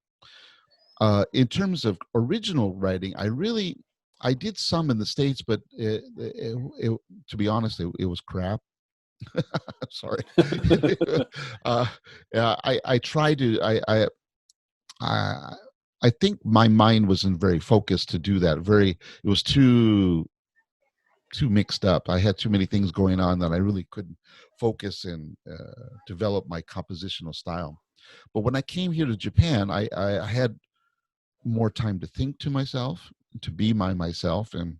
In terms of original writing, I did some in the States, but to be honest, it was crap. Sorry. uh, yeah, I tried to. I I think my mind wasn't very focused to do that. It was too mixed up. I had too many things going on that I really couldn't focus and develop my compositional style. But when I came here to Japan, I had more time to think to myself, to be myself, and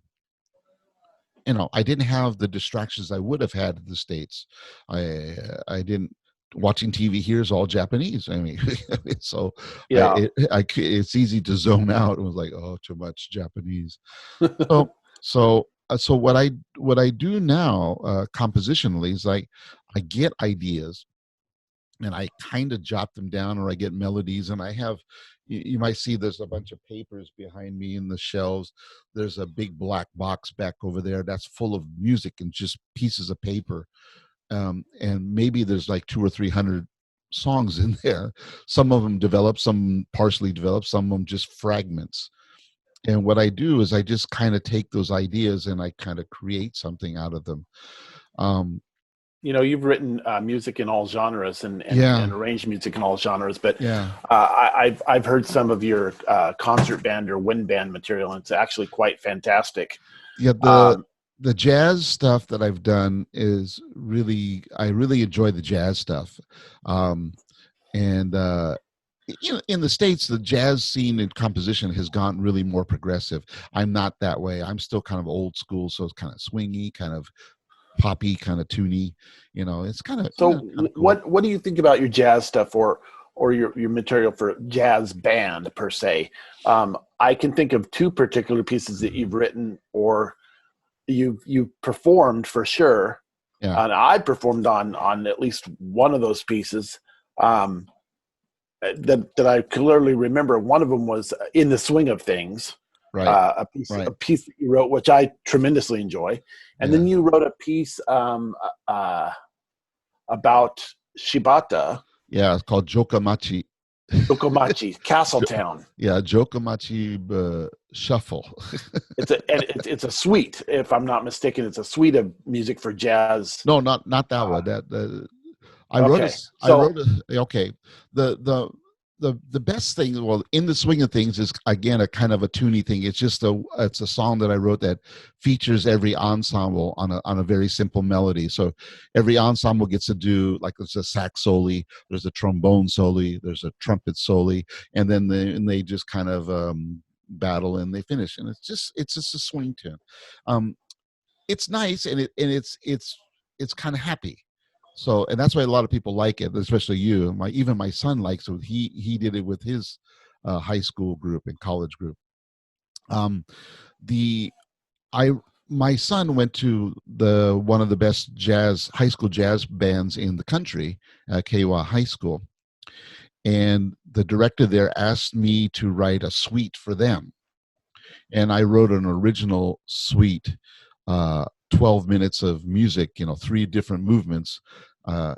I didn't have the distractions I would have had in the States. I didn't watching TV here is all Japanese. I mean, so Yeah. it's easy to zone out. It was like, oh, too much Japanese. So so what I do now compositionally is like I get ideas and I kind of jot them down, or I get melodies, and I have you might see there's a bunch of papers behind me in the shelves. There's a big black box back over there that's full of music and just pieces of paper, and maybe there's like 200 or 300 songs in there. Some of them developed, some partially developed, some of them just fragments. And what I do is I just kind of take those ideas and I kind of create something out of them. um, You've written music in all genres and yeah, arranged music in all genres, but yeah, I've heard some of your concert band or wind band material, and it's actually quite fantastic. yeah. Um, the jazz stuff that I've done is really, I really enjoy the jazz stuff. Um, and in the States, the jazz scene and composition has gone really more progressive. I'm not that way. I'm still kind of old school, so it's kind of swingy, kind of poppy, kind of tuny. It's kind of, So kind of cool. what do you think about your jazz stuff, or your material for jazz band per se? I can think of two particular pieces that you've written or you've performed for sure, Yeah, and I performed on at least one of those pieces. Um, that I clearly remember. One of them was "In the Swing of Things," right, a right. piece that you wrote, which I tremendously enjoy. And then Yeah, you wrote a piece about Shibata yeah. It's called Jokamachi. Yokomachi, Jo- Castletown. yeah, Jokamachi Shuffle. It's a suite, if I'm not mistaken. It's a suite of music for jazz. No, not that Uh, one. That okay, I wrote so okay. The best thing, well, in the swing of things, is again a kind of a tuny thing. It's a song that I wrote that features every ensemble on a very simple melody. So every ensemble gets to do, like, there's a sax solo, there's a trombone solo, there's a trumpet solo, and then they just kind of battle and they finish, and it's just a swing tune. Um, it's nice, and it's kind of happy. So, and that's why a lot of people like it, especially you. Even my son likes it. He did it with his high school group and college group. Um, the I My son went to the one of the best high school jazz bands in the country, Keiwa High School, and the director there asked me to write a suite for them, and I wrote an original suite, 12 minutes of music, three different movements, uh,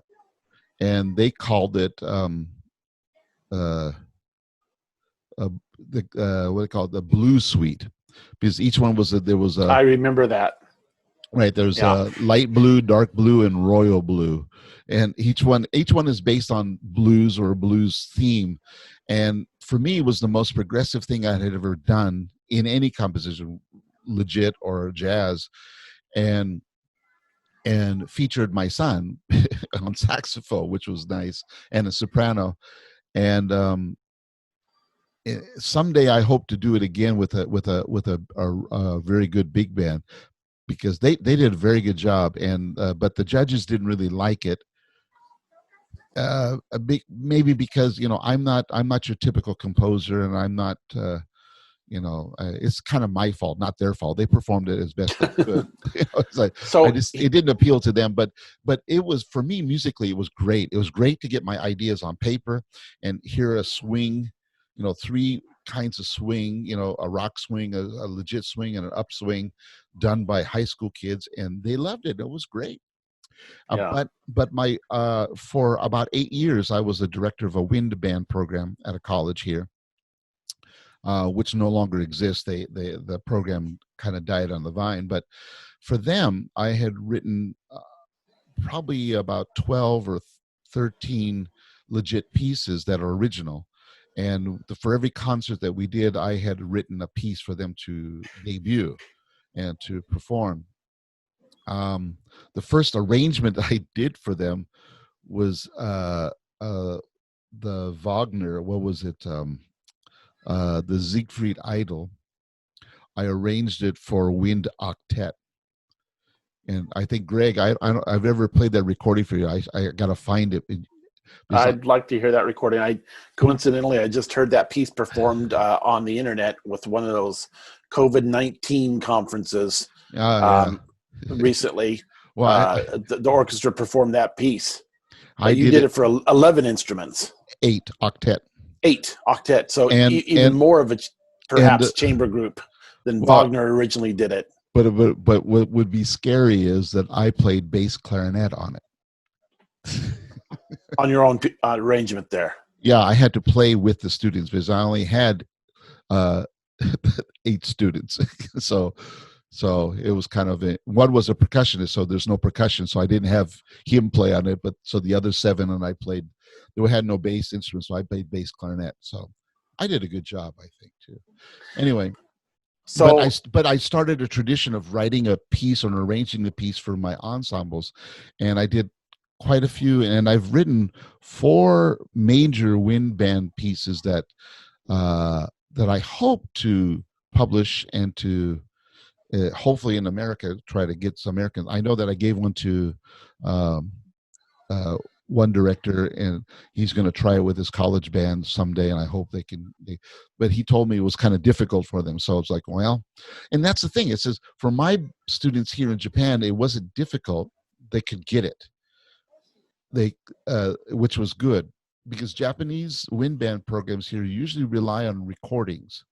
and they called it uh, what they call it, the blue suite, because each one there was a, I remember that. right, there's Yeah, a light blue, dark blue, and royal blue, and each one is based on blues or a blues theme, and for me it was the most progressive thing I had ever done in any composition, legit or jazz, and featured my son on saxophone, which was nice, and a soprano. And someday I hope to do it again with a very good big band, because they did a very good job, and but the judges didn't really like it. Maybe because I'm not your typical composer, and I'm not. It's kind of my fault, not their fault. They performed it as best they could. It's like so it didn't appeal to them, but it was, for me, musically it was great. It was great to get my ideas on paper and hear a swing, three kinds of swing, a rock swing, a legit swing, and an upswing, done by high school kids, and they loved it. It was great. yeah, But my for about 8 years, I was the director of a wind band program at a college here, which no longer exists. The program kind of died on the vine. But for them, I had written probably about 12 or 13 legit pieces that are original. And for every concert that we did, I had written a piece for them to debut and to perform. Um, the first arrangement I did for them was uh, the Wagner. What was it? The Siegfried Idol. I arranged it for wind octet, and I think, Greg, I've ever played that recording for you. I gotta find it, because I'd like to hear that recording. I just heard that piece performed on the internet with one of those COVID-19 conferences yeah. um, recently. Well, The orchestra performed that piece, I but you did did it it for 11 instruments, eight octet, eight octet. So and even more of a and perhaps chamber group than well, Wagner originally did it but what would be scary is that I played bass clarinet on it. on your own arrangement there. Yeah, I had to play with the students because I only had uh, 8 students. so so it was kind of one was a percussionist, so there's no percussion, so I didn't have him play on it. But so the other 7 and I played. They had no bass instruments, so I played bass clarinet. So I did a good job, I think, too. Anyway, So but I started a tradition of writing a piece or arranging the piece for my ensembles, and I did quite a few, and I've written four major wind band pieces that I hope to publish and to hopefully in America try to get some Americans. I know that I gave one to um, uh, one director, and he's going to try it with his college band someday, and I hope they can. But he told me it was kind of difficult for them, so it's like, well, and that's the thing. It says for my students here in Japan, it wasn't difficult; they could get it. They, which was good because Japanese wind band programs here usually rely on recordings.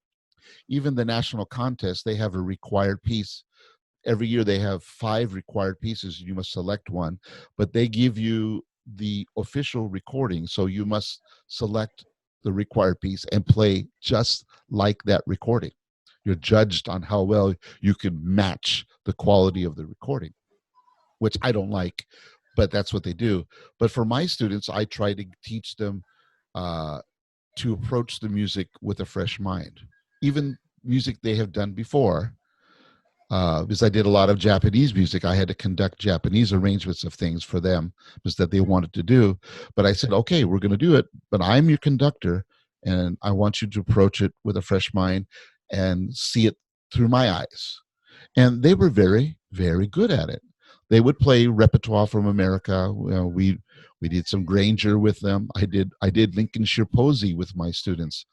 Even the national contest, they have a required piece every year. They have 5 required pieces. You must select one, but they give you the official recording, so you must select the required piece and play just like that recording. You're judged on how well you can match the quality of the recording, which I don't like, but that's what they do. But for my students, I try to teach them uh, to approach the music with a fresh mind, even music they have done before. Because I did a lot of Japanese music, I had to conduct Japanese arrangements of things for them because that they wanted to do. But I said, okay, we're going to do it, but I'm your conductor, and I want you to approach it with a fresh mind and see it through my eyes. And they were very, very good at it. They would play repertoire from America. We did some Granger with them. I did Lincolnshire Posy with my students,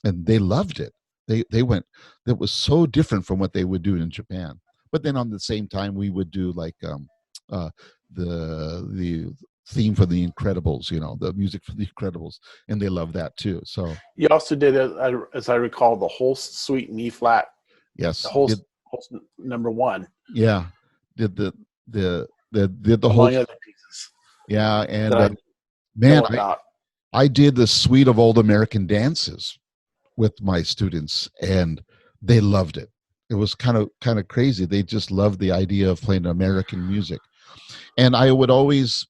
and they loved it. They went. That was so different from what they would do in Japan. But then on the same time, we would do like uh, the theme for the Incredibles. The music for the Incredibles, and they love that too. So you also did, as I recall, the whole suite in E flat, the yes, whole number one, yeah, did the whole, among other pieces yeah, that and I man, know about. I did the suite of old American dances with my students, and they loved it. It was kind of crazy. They just loved the idea of playing American music. And I would always,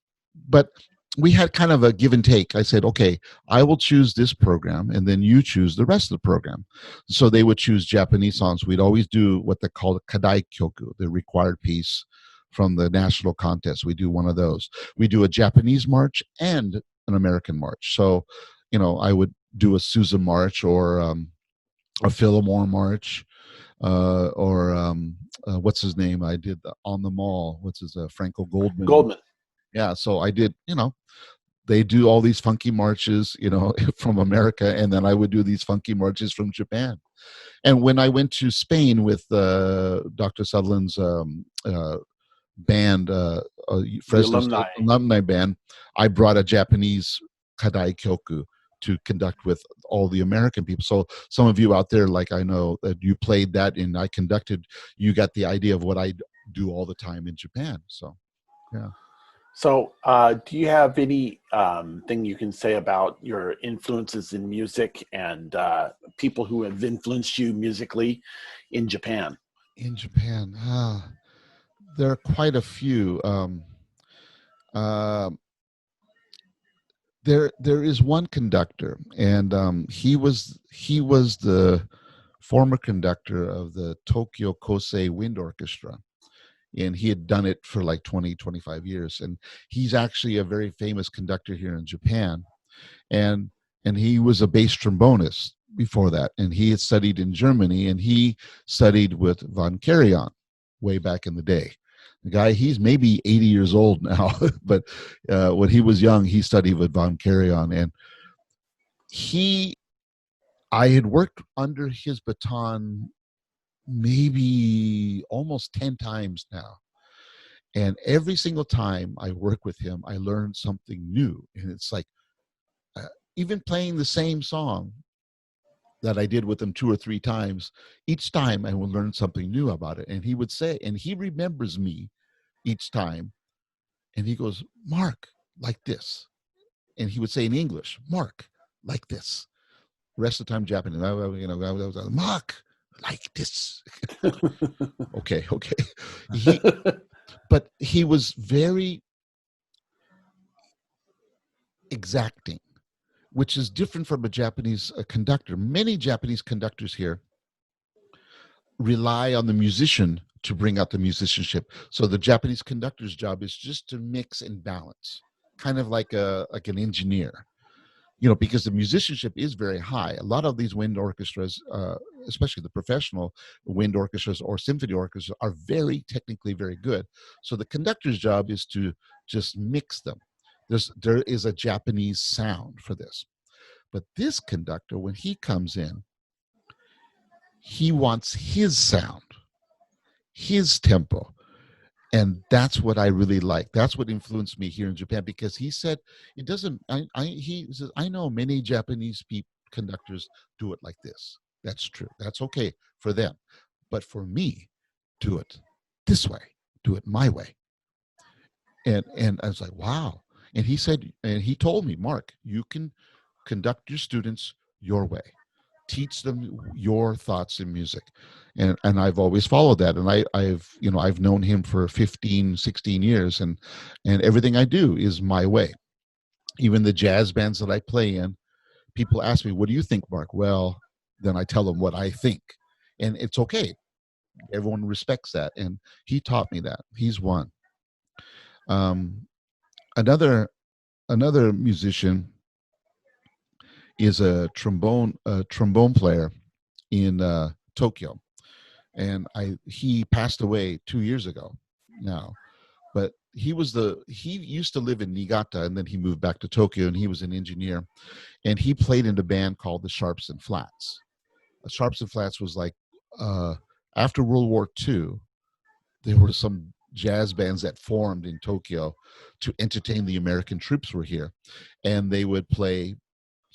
but we had kind of a give and take. I said, okay, I will choose this program, and then you choose the rest of the program. So they would choose Japanese songs. We'd always do what they call the kadai kyoku, the required piece from the national contest. We do one of those. We do a Japanese march and an American march. So, I would do a Sousa march or a Fillmore march, or what's his name? I did on the mall. What's his Franco Goldman? Goldman. Yeah, so I did. They do all these funky marches, from America, and then I would do these funky marches from Japan. And when I went to Spain with Dr. Sutherland's band, The Fresno State alumni. alumni band, I brought a Japanese kadai kyoku to conduct with all the American people. So some of you out there, like I know that you played that and I conducted, you got the idea of what I do all the time in Japan. So yeah. So, do you have any thing you can say about your influences in music and people who have influenced you musically in Japan? In Japan, there are quite a few. Uh, there is one conductor, and he was the former conductor of the Tokyo Kosei Wind Orchestra, and he had done it for like 20-25 years, and he's actually a very famous conductor here in Japan. And and he was a bass trombonist before that, and he had studied in Germany, and he studied with von Karajan way back in the day. The guy, he's maybe 80 years old now, but when he was young, he studied with von Karajan, and he I had worked under his baton maybe almost 10 times now. And every single time I work with him, I learn something new. And it's like, uh, even playing the same song that I did with him 2 or 3 times, each time I would learn something new about it. And he would say, and he remembers me each time, and he goes, Mark, like this. And he would say in English, Mark, like this. The rest of the time, Japanese, I was like, Mark, like this. Okay, okay. He, but he was very exacting, which is different from a Japanese conductor. Many Japanese conductors here rely on the musician to bring out the musicianship. So the Japanese conductor's job is just to mix and balance, kind of like an engineer, because the musicianship is very high. A lot of these wind orchestras, especially the professional wind orchestras or symphony orchestras, are very technically very good. So the conductor's job is to just mix them. There is a Japanese sound for this. But this conductor, when he comes in, he wants his sound, his tempo. And that's what I really like. That's what influenced me here in Japan, because he said it doesn't. He says I know many Japanese conductors do it like this. That's true. That's okay for them, but for me, do it this way. Do it my way. And I was like, wow. And he said, and he told me, Mark, you can conduct your students your way, teach them your thoughts in music. And I've always followed that. And I've known him for 15, 16 years, and everything I do is my way. Even the jazz bands that I play in, people ask me, what do you think, Mark? Well, then I tell them what I think. And it's okay. Everyone respects that. And he taught me that. He's one. Um, another musician is a trombone player in Tokyo, and he passed away 2 years ago now. But he used to live in Niigata, and then he moved back to Tokyo, and he was an engineer, and he played in a band called the Sharps and Flats. Sharps and Flats was like, uh, after World War II, there were some jazz bands that formed in Tokyo to entertain the American troops who were here, and they would play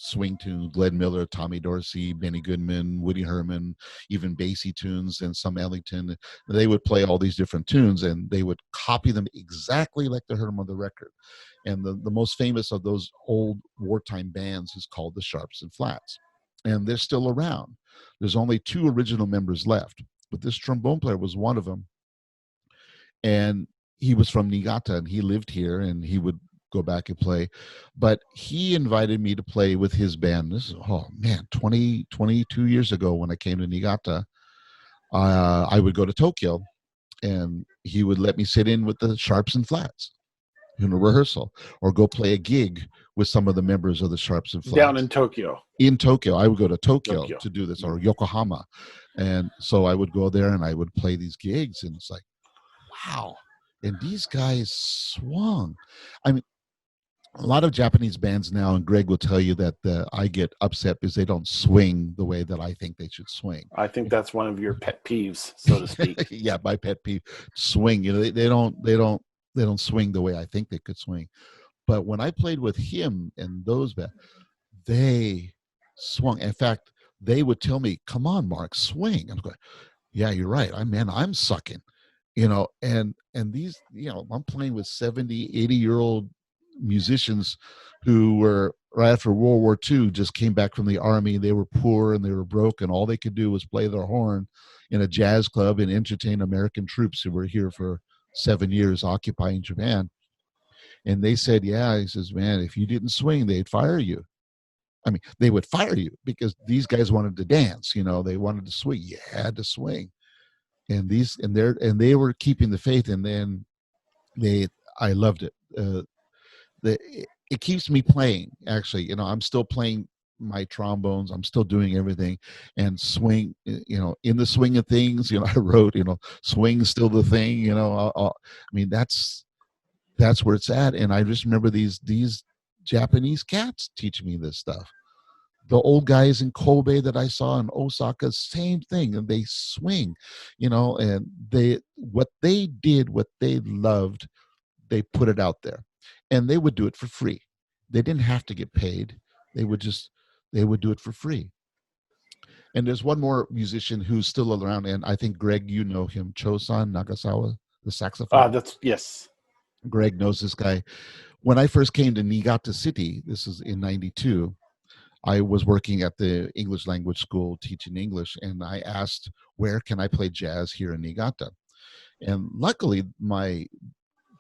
swing tunes, Glenn Miller, Tommy Dorsey, Benny Goodman, Woody Herman, even bassy tunes, and some Ellington. They would play all these different tunes, and they would copy them exactly like they heard them on the record. And the most famous of those old wartime bands is called the Sharps and Flats. And they're still around. There's only two original members left, but this trombone player was one of them. And he was from Niigata, and he lived here, and he would go back and play. But he invited me to play with his band. This is, oh man, 22 years ago when I came to Niigata. I would go to Tokyo, and he would let me sit in with the Sharps and Flats in a rehearsal, or go play a gig with some of the members of the Sharps and Down Flats in Tokyo. in Tokyo. I would go to Tokyo Tokyo. to do this, or Yokohama. And so I would go there and I would play these gigs, and it's like, wow. And these guys swung. I mean, a lot of Japanese bands now, and Greg will tell you that I get upset because they don't swing the way that I think they should swing. I think that's one of your pet peeves, so to speak. Yeah, my pet peeve, swing. They don't swing the way I think they could swing. But when I played with him and those bands, they swung. In fact, they would tell me, "Come on, Mark, swing." I'm going, "Yeah, you're right. I'm sucking." And these, I'm playing with 70, 80-year-old musicians who were right after World War II, just came back from the army. They were poor and they were broke, and all they could do was play their horn in a jazz club and entertain American troops who were here for 7 years occupying Japan. And they said, yeah, he says, man, if you didn't swing, they'd fire you. I mean, they would fire you because these guys wanted to dance, they wanted to swing. You had to swing. And they were keeping the faith. And then I loved it. It keeps me playing. Actually, I'm still playing my trombones. I'm still doing everything, and swing. In the swing of things. I wrote. Swing's still the thing. I mean, that's where it's at. And I just remember these Japanese cats teaching me this stuff. The old guys in Kobe that I saw in Osaka, same thing, and they swing, and what they did, what they loved, they put it out there, and they would do it for free. They didn't have to get paid. They would do it for free. And there's one more musician who's still around, and I think Greg, you know him, Chosan Nagasawa, the saxophone. That's yes. Greg knows this guy. When I first came to Niigata City, this is in '92, I was working at the English language school teaching English, and I asked, where can I play jazz here in Niigata? And luckily, my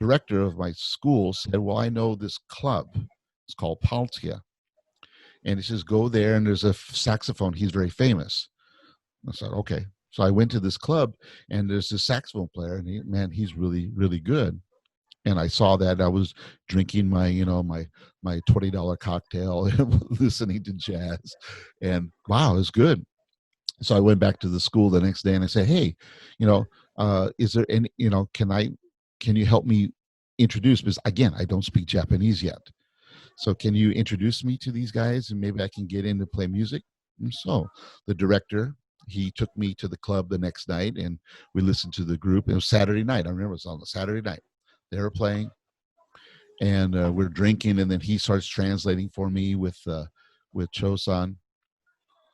director of my school said, well, I know this club. It's called Paltia. And he says, go there, and there's a saxophone. He's very famous. I said, okay. So I went to this club, and there's this saxophone player, and he's really, really good. And I saw that. I was drinking my, my $20 cocktail and listening to jazz, and wow, it was good. So I went back to the school the next day and I said, hey, you know, is there any, can you help me introduce? Because again, I don't speak Japanese yet. So can you introduce me to these guys and maybe I can get in to play music? And so the director, he took me to the club the next night and we listened to the group. It was Saturday night. I remember it was on a Saturday night. They were playing and we're drinking, and then he starts translating for me with Chosan.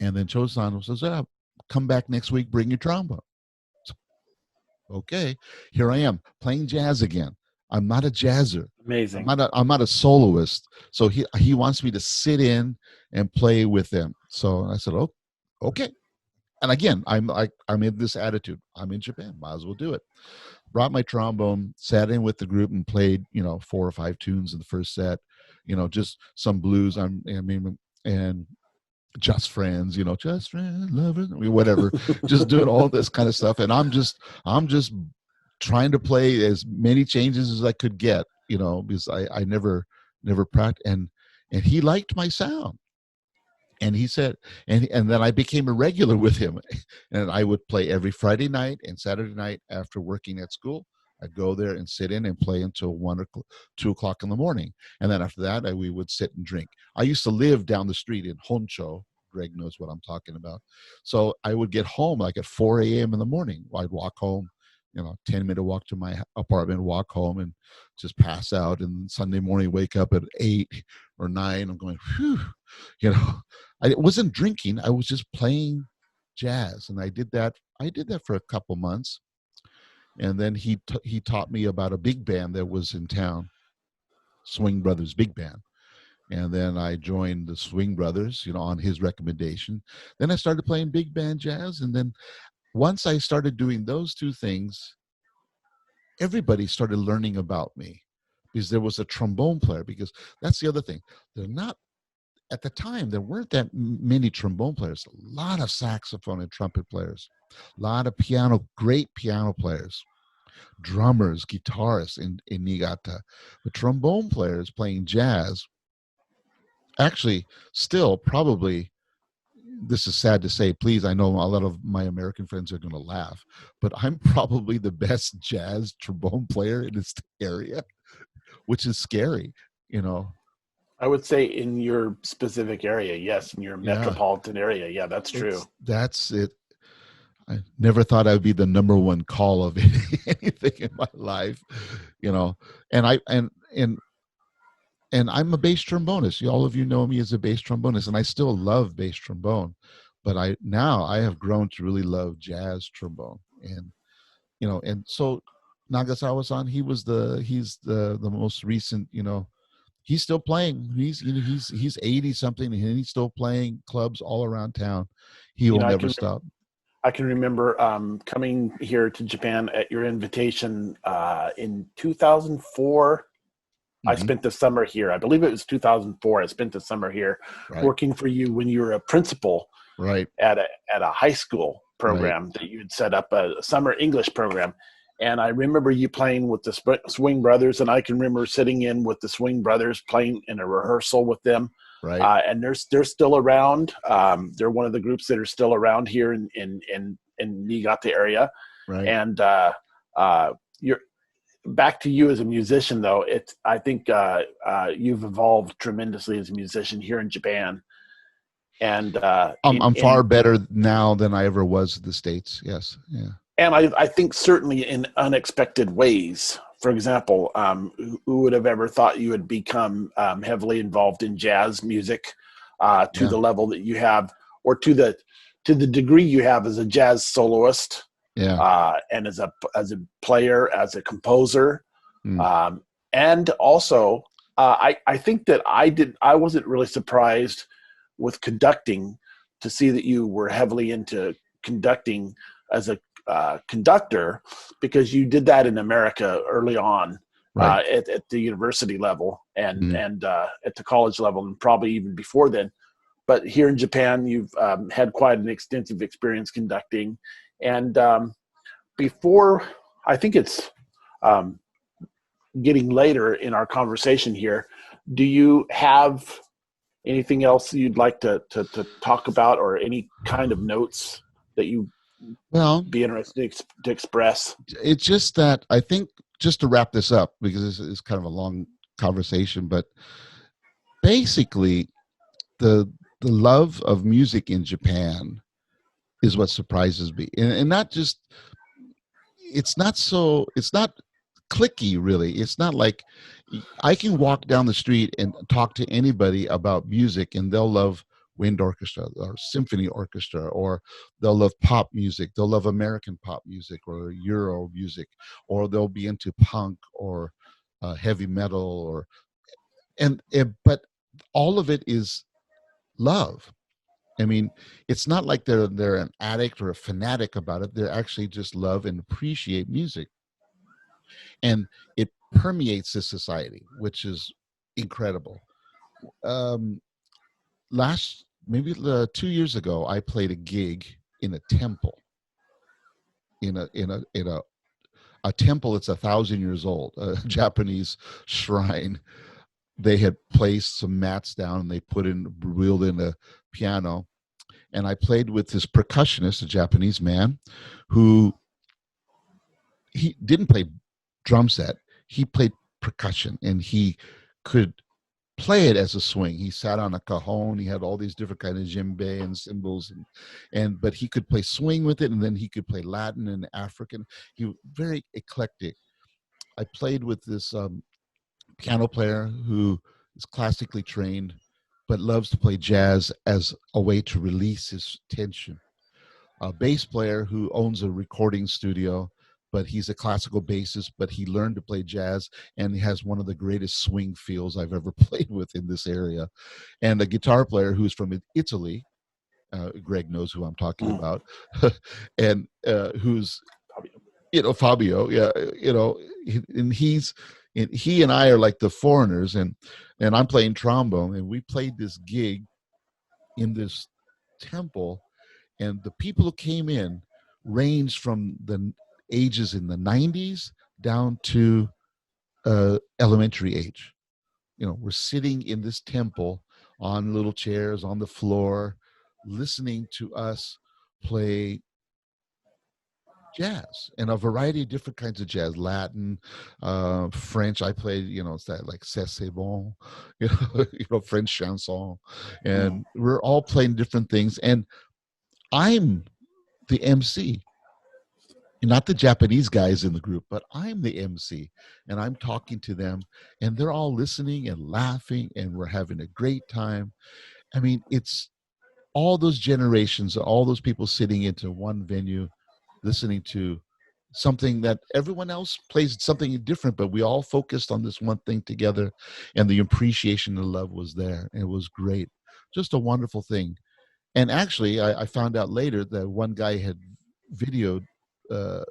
And then Chosan says, come back next week, bring your trombone. So, okay, here I am playing jazz again. I'm not a jazzer. Amazing. I'm not a soloist. So he wants me to sit in and play with them. So I said, oh, okay. And again, I'm in this attitude. I'm in Japan. Might as well do it. Brought my trombone, sat in with the group, and played 4 or 5 tunes in the first set. Just some blues. And just friends, just friends, lovers, whatever. Just doing all this kind of stuff, and I'm just trying to play as many changes as I could get, because I never practiced, and he liked my sound. And he said, and then I became a regular with him, and I would play every Friday night and Saturday night after working at school. I'd go there and sit in and play until 2 o'clock in the morning, and then after that, we would sit and drink. I used to live down the street in Honcho. Greg knows what I'm talking about. So I would get home like at 4 a.m. in the morning. I'd walk home, 10-minute walk to my apartment, walk home, and just pass out. And Sunday morning, wake up at 8 or 9. I'm going, whew, I wasn't drinking. I was just playing jazz, and I did that. For a couple months, and then he taught me about a big band that was in town, Swing Brothers Big Band, and then I joined the Swing Brothers, on his recommendation. Then I started playing big band jazz, and then once I started doing those two things, everybody started learning about me because there was a trombone player. Because that's the other thing. They're not At the time, there weren't that many trombone players. A lot of saxophone and trumpet players, a lot of great piano players, drummers, guitarists in Niigata. But trombone players playing jazz, actually, still probably, this is sad to say, please, I know a lot of my American friends are going to laugh, but I'm probably the best jazz trombone player in this area, which is scary. I would say in your specific area, yes, in your Yeah, metropolitan area. Yeah, that's true. that's it. I never thought I'd be the number one call of anything in my life, and and I'm a bass trombonist. All of you know me as a bass trombonist, and I still love bass trombone, but I have grown to really love jazz trombone, and so Nagasawa-san, he's the most recent, he's still playing. He's 80 something, and he's still playing clubs all around town. He You will know, never stop. I can remember coming here to Japan at your invitation in 2004. I Mm-hmm. spent the summer here. I believe it was 2004. I spent the summer here Right, working for you when you were a principal right, at a high school right, program that you had set up, a summer English program. And I remember you playing with the Swing Brothers, and I can remember sitting in with the Swing Brothers playing in a rehearsal with them. right, And they're still around. They're one of the groups that are still around here in Niigata area. right. And you're back to you as a musician, though. I think you've evolved tremendously as a musician here in Japan. And I'm far better now than I ever was in the States. Yes, yeah, and I think certainly in unexpected ways. For example, who would have ever thought you would become heavily involved in jazz music to yeah, the level that you have, or to the degree you have as a jazz soloist, yeah. and as a player, as a composer, Mm, um, and also I think that I wasn't really surprised with conducting to see that you were heavily into conducting as a conductor, because you did that in America early on right. at the university level and Mm, at the college level, and probably even before then. But here in Japan, you've had quite an extensive experience conducting, And before, I think it's um, getting later in our conversation here, do you have anything else you'd like to talk about, or any kind of notes that you Well, be interested to express? it's just that I think, just to wrap this up, because this is kind of a long conversation, but basically the the love of music in Japan is what surprises me, and not just, it's not clicky, really. It's not like I can walk down the street and talk to anybody about music and they'll love wind orchestra or symphony orchestra, or they'll love pop music, they'll love American pop music or Euro music, or they'll be into punk or heavy metal, or but all of it is love. I mean, it's not like they're an addict or a fanatic about it. They're actually just love and appreciate music, and it permeates this society, which is incredible. Um, last maybe 2 years ago, I played a gig in a temple, in a temple. It's 1,000 years old, a Japanese shrine. They had placed some mats down and they wheeled in a piano, and I played with this percussionist, a Japanese man, who he didn't play drum set. He played percussion, and he could play it as a swing. He sat on a cajon. He had all these different kind of djembe and cymbals, and but he could play swing with it, and then he could play Latin and African. He was very eclectic. I played with this piano player who is classically trained, but loves to play jazz as a way to release his tension. A bass player who owns a recording studio, but he's a classical bassist, but he learned to play jazz, and he has one of the greatest swing feels I've ever played with in this area. And a guitar player who's from Italy. Greg knows who I'm talking Mm. about, and who's, Fabio. Yeah, and he and I are like the foreigners, and I'm playing trombone, and we played this gig in this temple, and the people who came in ranged from the ages in the 90s down to elementary age. We're sitting in this temple on little chairs on the floor, listening to us play jazz, and a variety of different kinds of jazz, Latin, French. I played, it's that like c'est bon, French chanson, Mm. and we're all playing different things. And I'm the MC, not the Japanese guys in the group, but I'm the MC, and I'm talking to them, and they're all listening and laughing, and we're having a great time. I mean, it's all those generations, all those people sitting into one venue, listening to something that everyone else plays something different, but we all focused on this one thing together, and the appreciation and love was there. It was great, just a wonderful thing. And actually, I found out later that one guy had videoed,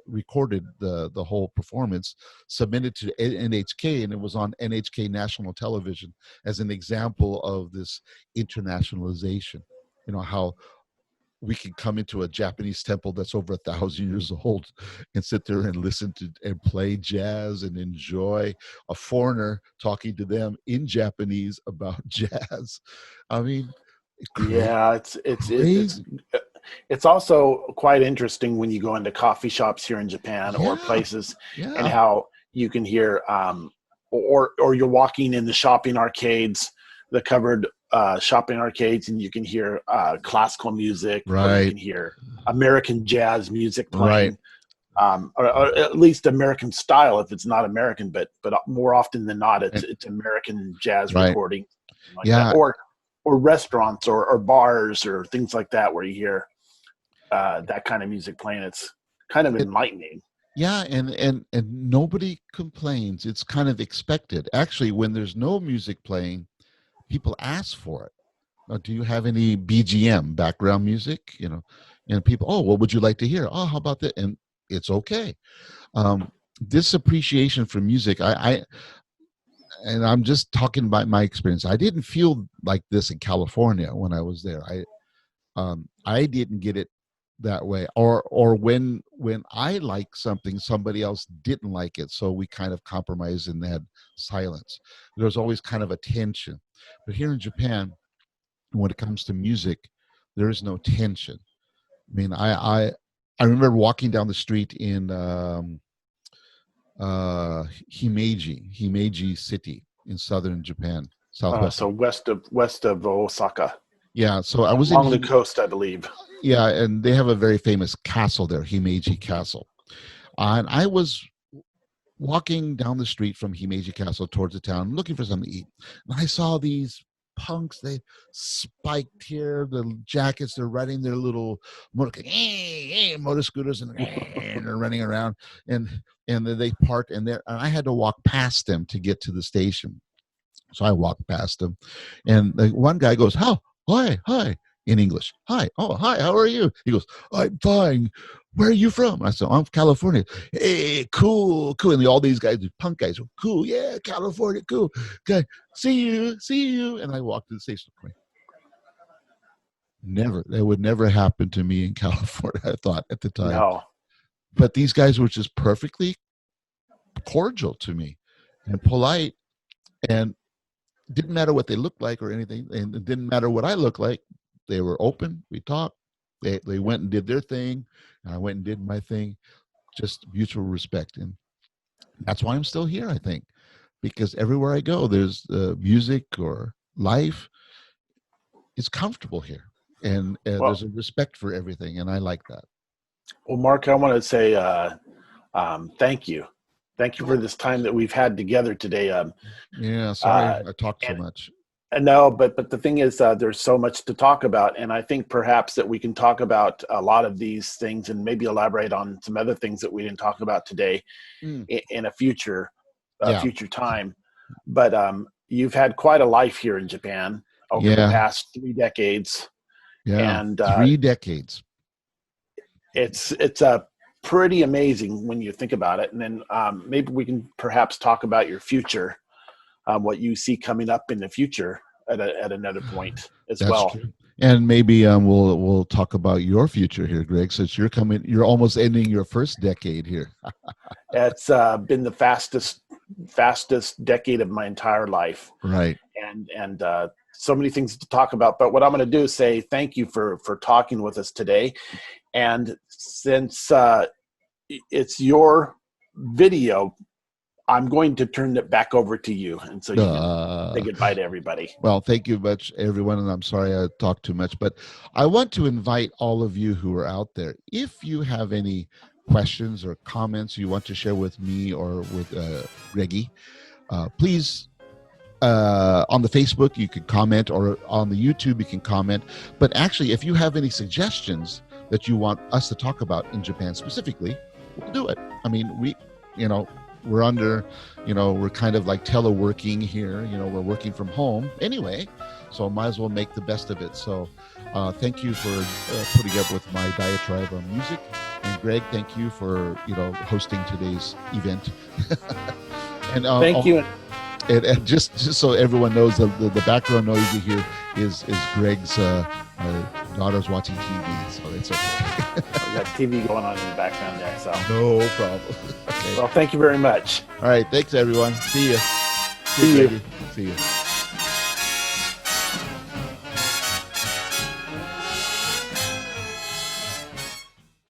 recorded the whole performance, submitted to NHK, and it was on NHK national television as an example of this internationalization. How we can come into a Japanese temple that's over 1,000 years old and sit there and listen to and play jazz and enjoy a foreigner talking to them in Japanese about jazz. I mean, Yeah, crazy. it's also quite interesting when you go into coffee shops here in Japan or Yeah, places, and yeah, how you can hear, or you're walking in the shopping arcades, the covered shopping arcades, and you can hear classical music, or you right, can hear American jazz music right. playing, or at least American style if it's not American, but more often than not, And, it's American jazz right. recording, something like that, Yeah. or restaurants or bars or things like that where you hear that kind of music playing. It's kind of It, enlightening. yeah, and nobody complains. It's kind of expected. Actually, when there's no music playing, people ask for it. Do you have any BGM, background music? And people, oh, what would you like to hear? Oh, how about that? And it's okay. Um, this appreciation for music, and I'm just talking about my experience. I didn't feel like this in California when I was there. I didn't get it that way, or when I like something, somebody else didn't like it, so we kind of compromised and had silence. There was always kind of a tension. But here in Japan, when it comes to music, there is no tension. I mean, I remember walking down the street in Himeji City in southern Japan, southwest. So west of Osaka, Yeah, so I was in along the coast, I believe. yeah, and they have a very famous castle there, Himeji Castle. And I was walking down the street from Himeji Castle towards the town, looking for something to eat. And I saw these punks. They spiked here, the jackets. They're riding their little motor scooters, and they're running around. And then they parked, and I had to walk past them to get to the station. So I walked past them, and the one guy goes, "How? Hi," in English. "Hi, oh hi, how are you?" He goes, "I'm fine. Where are you from?" I said, "I'm from California." "Hey, cool, cool." And all these guys, these punk guys, were cool. "Yeah, California, cool. Okay, see you. And I walked to the station. That would never happen to me in California. I thought at the time, No. but these guys were just perfectly cordial to me and polite, and didn't matter what they looked like or anything, and it didn't matter what I looked like. They were open. We talked. They went and did their thing, and I went and did my thing. Just mutual respect, and that's why I'm still here. I think because everywhere I go, there's music or life. It's comfortable here, and Well, there's a respect for everything, and I like that. well, Mark, I want to say thank you. Thank you for this time that we've had together today. Yeah, sorry Uh, I talked so and much. No, but the thing is, there's so much to talk about, and I think perhaps that we can talk about a lot of these things and maybe elaborate on some other things that we didn't talk about today Mm, in a yeah, future time. But you've had quite a life here in Japan over the yeah, past 3 decades, yeah. and 3 decades. it's a pretty amazing when you think about it. And then maybe we can perhaps talk about your future, what you see coming up in the future at another point as That's well. true. And maybe we'll talk about your future here, Greg, since you're almost ending your first decade here. It's been the fastest decade of my entire life, Right. and so many things to talk about. But what I'm going to do is say thank you for talking with us today. And since it's your video, I'm going to turn it back over to you, and so you can say goodbye to everybody. Well, thank you much, everyone, and I'm sorry I talked too much, but I want to invite all of you who are out there. If you have any questions or comments you want to share with me or with Reggie, please on the Facebook you can comment, or on the YouTube you can comment. But actually, if you have any suggestions that you want us to talk about in Japan specifically, we'll do it. I mean, we're under, we're kind of like teleworking here. We're working from home anyway, so might as well make the best of it. So thank you for putting up with my diatribe on music. And Greg, thank you for hosting today's event. And Thank you. and just so everyone knows, the background noise you hear is Greg's daughter's watching TV, so it's okay. We got TV going on in the background there. So No problem. Okay. well, thank you very much. All right. Thanks, everyone. See you. See you. See you.